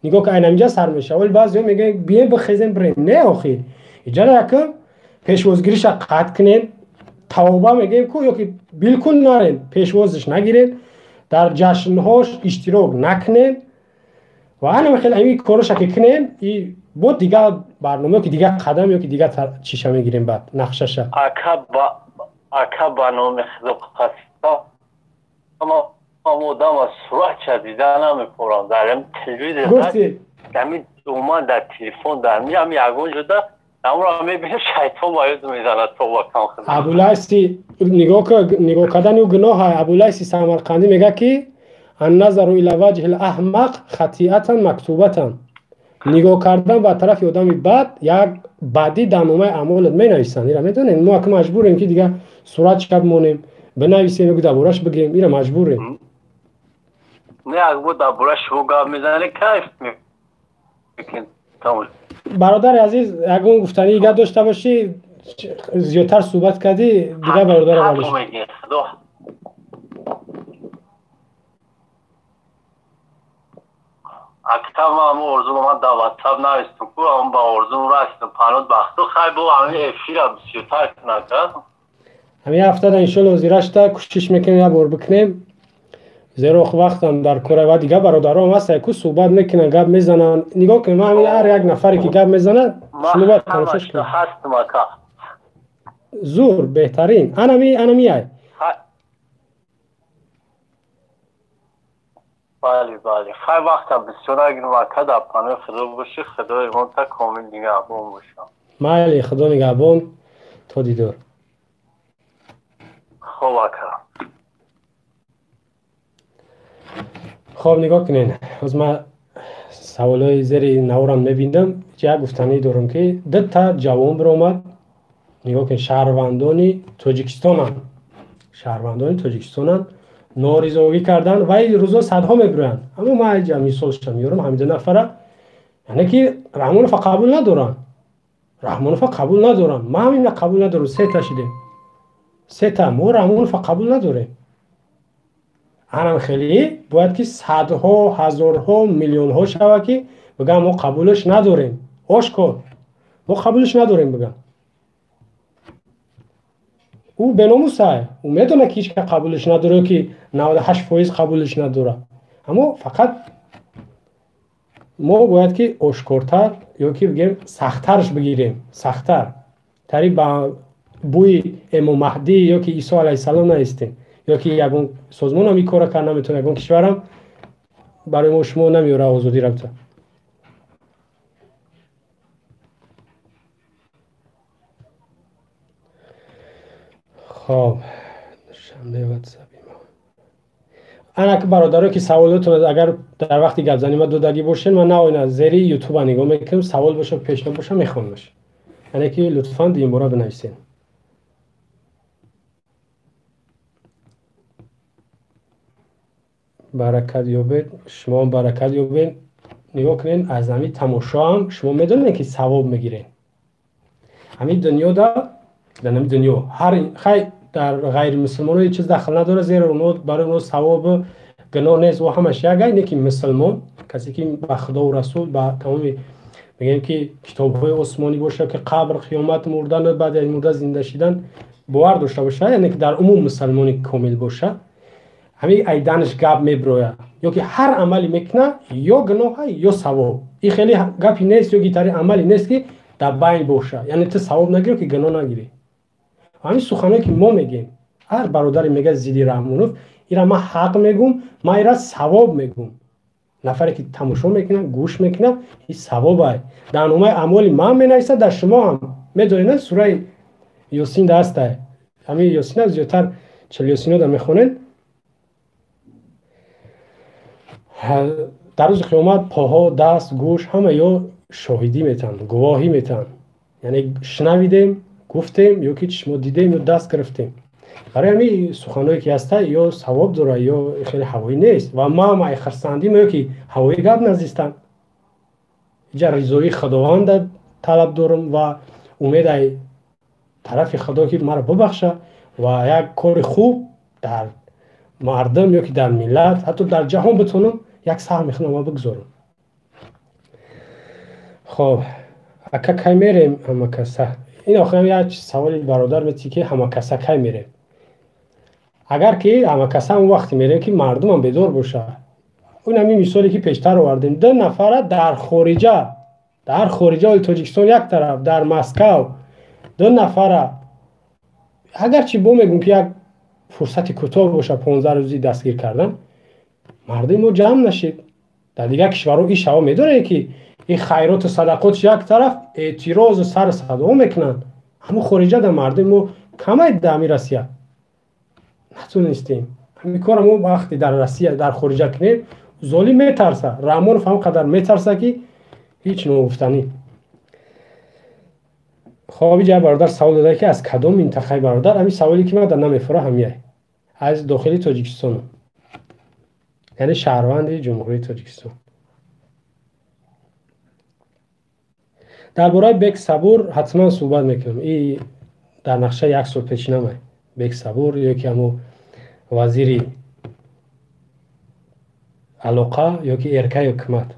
نگاه که اینجا سر میشه ولی بعضی میگه بیاین بخیزیم بریم نه آخی اینجا یکم پیشوازگیریش قطع کنین توبه میگیم که یا که بالکل نرین پیشوازش نگیرین در جشنهاش اشتراک نکنین و همین خیلی این کارش که کنین این بود دیگه برنامه که دیگه قدم یا که دیگه چیشه میگیریم بعد نقشش اکا برنامه خیلی قصد اما مدام سرعت دیدن نمیپورم دارم تلویزیون گفتی همین اومد در تلفن در میام یگون شده نمورا میبینه شیطان باید میزنه تو وقتان خیلی ابولیسی نگاه کردن او گناه های ابولیسی سمرقندی میگه که النظر الى وجه الاحمق خطیئتا مکتوبتا نگاه کردن به طرف آدم بد یک بدی در نامه اعمالت می نویسن اینا میدونین ما که مجبوریم که دیگه صورت چکب مونیم بنویسیم و دربارش بگیم اینا مجبوریم نه اگه دربارش شوگا میزنه کیف میکن تمام برادر عزیز اگه گفتنی دیگه داشته باشی زیادتر صحبت کردی دیگه برادر عزیز اکتاب ما ارزو ما دواتاب نوستم که اون با ارزو رستم پنود بختو خیلی با همین افیر هم بسیارتر کنه همین هفته در انشالله وزیرش تا کوشش میکنیم یا بار بکنیم زیرا وقت هم در کره و دیگه برادرام هست که صحبت میکنن گپ میزنن نگاه کنیم همین هر یک نفری که گپ میزنه شما باید تماشاش کنید هستم اکا زور بهترین انمی های بله خیلی وقت هم بسیار اگر وقت در پانه خدا باشی خدا ایمان تا کامل نگهبان باشم مالی خدا نگهبان تا دیدار خوب اکرم خب نگاه کنین از ما سوالای زیر نورم میبیندم چه گفتنی دارم که ده تا جوان برآمد نگاه کن شهروندانی تاجیکستان ناریزایی کردن و این روزا صدها میبرن اما ما جمعی سالش میارم همین نفره یعنی که رحمانوف قبول ندارن ما همین قبول ندارم سه تا ما رحمانوف قبول نداریم هم خیلی باید که صدها هزارها میلیون ها شوه که بگم ما قبولش نداریم آشکار ما قبولش نداریم بگم او بناموسه او میدونه که هیچ که قبولش نداره که 98% قبولش نداره اما فقط ما باید که آشکارتر یا که بگیم سخت‌ترش بگیریم سخت‌تر تری با بوی امام مهدی یا که عیسی علیه السلام نیستیم یا که یگون سازمان هم این کار کرد نمیتونه یگون کشورم برای ما شما نمیاره آزادی رابطه خب شنبه واتساپی ما انا که برادرها که سوالاتون اگر در وقتی گپ زنیم دادگی باشین من نه اینا زیری یوتیوب نگاه میکنم سوال باشه پیشنهاد باشه میخونمش یعنی که لطفاً این باره بنویسین برکت یابید شما برکت یابید نگاه کنین از همین تماشا هم شما میدونین که ثواب میگیرین همین دنیا در همین دنیا هر خیلی در غیر مسلمان هیچ چیز دخل نداره زیرا اونو برای اونو ثواب گناه نیست و همش یک اینه که مسلمان کسی که به خدا و رسول با تمامی میگن که کتاب‌های آسمانی باشه که قبر قیامت مردن بعد از مرده زنده شدن باور داشته باشه یعنی که در عموم مسلمانی کامل باشه همین ایدانش گپ میبروه یا که هر عملی میکنه یا گناه یا ثواب این خیلی گپی نیست یا گیتاری عملی نیست که در بین باشه یعنی تو ثواب نگیری که گناه نگیری همین سخنایی که ما میگیم هر برادری میگه زیدی رحمانوف اینا ما حق میگم ما اینا ثواب میگم نفری که تماشا میکنه گوش میکنه این ثوابه در نامه اعمال ما مینویسه در شما هم میدونید سوره یاسین دسته همین یاسین زیادتر 40 یاسین رو میخونن در روز قیامت پاها، دست، گوش همه یا شاهدی میتن، گواهی میتن. یعنی شنویدیم، گفتیم، یا که چشم دیدیم یا دست گرفتیم. برای همین سخنایی که هسته یا ثواب داره یا خیلی هوایی نیست. و ما خرسندیم یا که هوایی گپ نزیستم. اینجا رضایی خداوند طلب دارم و امید ای طرف خدا که مرا ببخشه و یک کار خوب در مردم یا که در ملت حتی در جهان بتونم یک سهم نامه بگذارم. خب اکا کی میریم همکسه؟ این آخرم یک سوالی برادر میتی که همکسه کی میریم؟ اگر که همکسه اون وقتی میریم که مردم هم بیدار باشه. اون همین مثالی که پیشتر آوردیم، 2 نفر در خارجه تاجیکستان یک طرف، در مسکو 2 نفر، اگر چی میگم که یک فرصت کوتاه باشه 15 روزی دستگیر کردن، مردم ما جمع نشید. در دیگه کشورها این شوا میدونه که این خیرات و صدقات یک طرف، اعتراض و سر صدا میکنن، اما خارجه در مردم ما کمه در روسیه نتونستیم. همین کار ما وقتی در روسیه در خارجه کنیم ظالم میترسه، رحمان فهم قدر میترسه که هیچ نگفتنی. خب جای برادر سوال داده که از کدام منطقه برادر؟ همین سوالی که من در نمیفره همیه، از داخلی تاجیکستان، یعنی شهروند جمهوری تاجیکستان. درباره بک صبور حتما صحبت میکنم. این در نقشه 1 سال پیش نمه. بک صبور یکی همو وزیری علاقه یا که ارکای حکومت،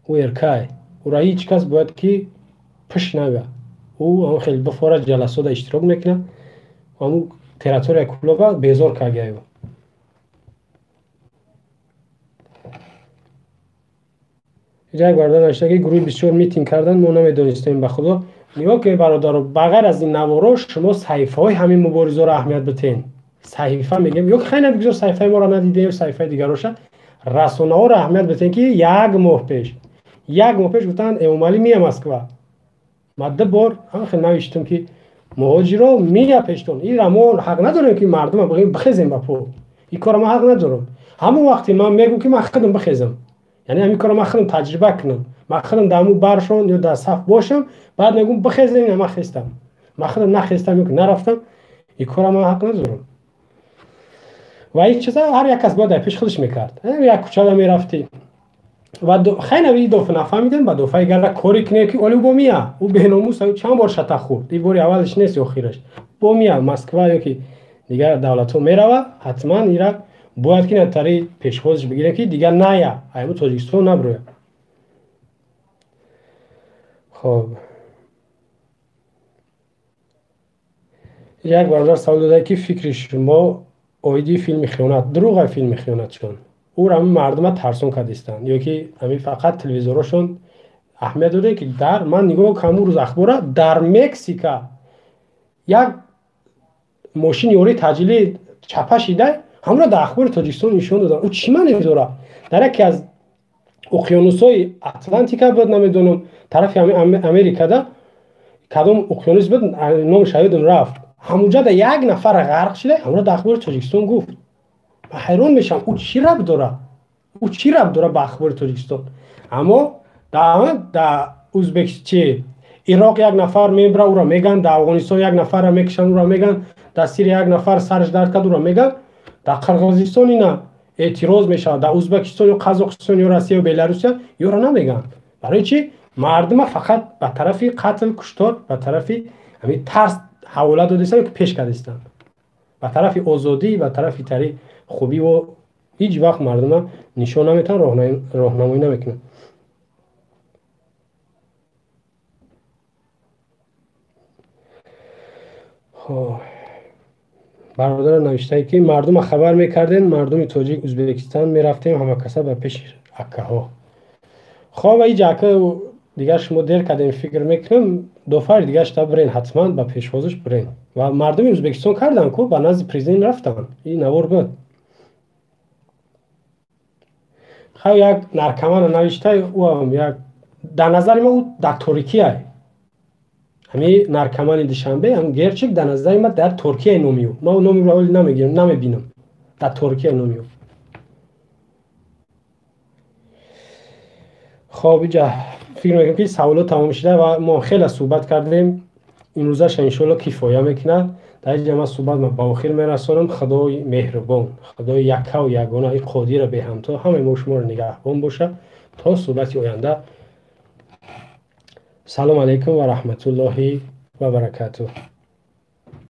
او ارکای او را هیچ کس باید که پش نگه. او هم خیلی بفاره جلسات اشتراک میکنه، همو تریتوری کلوبا بیزار که گیو. اینجا یک برادر نوشته که گروه بسیار میتینگ کردن، ما نمیدونستیم. به خدا نگاه که برادر، بغیر از این نوارا شما صحیفه های همین مبارزه را اهمیت بتین. صحیفه میگم یا که خیلی بگذار صحیفه ما را ندیده یا صحیفه دیگر روشه، رسانه ها را اهمیت بتین که یک ماه پیش گفتن امام علی میه مسکو. ماده بار هم خیلی نوشتم که مهاجرا میه پیشتون. این را ما حق نداریم که مردم بگیم بخیزیم با پول. این کار ما حق ندارم. همون وقتی من میگم که من خودم بخیزم، یعنی همین کار ما خودم تجربه کنم، من خودم دمو برشون یا در صف باشم، بعد میگم بخیزیم، من خستم، من خودم نخستم یا نرفتم، این کار ما حق ندارم. و این چیزا هر یک کس باید پیش خودش میکرد. یک کوچه میرفتی و خیلی نوی دو نفهمیدن، با دو فایگر کاری کنه که اولی با میا او به ناموس چند بار شتا خورد. این باری اولش نیست یا آخرش. با میا مسکو یا که دیگر دولت‌ها میروه، حتما ایرا باید که نتاری پیش خودش بگیره که دیگر نیا ایمو تاجیکستان نبروه. خب یک برادر سوال داده که فکر شما اویدی فیلم خیانت دروغ فیلم خیانت چون او را مردم ترسون کردستن یا که همین فقط تلویزیونشون اهمیت داده که در من نگاه کمو روز اخبار در مکزیکا یک ماشین یوری تجلی چپشیده همون در اخبار تاجیکستان نشون دادن. او چی من نمیدونه در یکی از اقیانوس‌های اتلانتیکا بود، نمیدونم طرف امریکا ده کدام اقیانوس بود نامش یادم رفت، همونجا ده یک نفر غرق شده، همون در اخبار تاجیکستان گفت. من حیران میشم او چی ربط داره به اخبار تاجیکستان. اما در ازبکستان عراق یک نفر میبره او را میگن، در افغانستان یک نفر را میکشن او را میگن، در سوریه یک نفر سرش درد کرد او را میگن، در قرقیزستان اینا اعتراض میشه، در ازبکستان و قزاقستان و روسیه و بلاروس یا را نمیگن. برای چی؟ مردم فقط به طرف قتل کشتار، به طرف همین ترس حواله دادن که پیش کردن، به طرف آزادی، به طرف تری خوبی و هیچ وقت مردم نشون نمیتن، راهنمایی نمیکنن. برادر نوشته که مردم خبر میکردن، مردم تاجیک ازبکستان میرفتیم همه کسا به پیش اکه ها. خب این جاکه دیگر شما دیر کردین فکر میکنم دو دیگه شتا برین، حتما به پیشوازش برین. و مردم ازبکستان کردن که با نزد پرزیدنت رفتن، این نوار بود. خب یک نرکمان نوشته او هم یک در نظر ما او در ترکیه، همین نرکمان دوشنبه هم گرچک در نظر ما در ترکیه نومیو، ما نومی رو نمیگیرم نمیبینم، در ترکیه نومیو. خب اینجا فکر میکنم که سوالات تمام شده و ما خیلی صحبت کردیم. این روزش انشالله کفایه میکنه. در اینجا من صحبت با آخر میرسانم. خدای مهربان، خدای یکا و یگانه، این قادر به همتا همه ما شما رو نگهبان باشه تا صحبت آینده. سلام علیکم و رحمت الله و برکاته.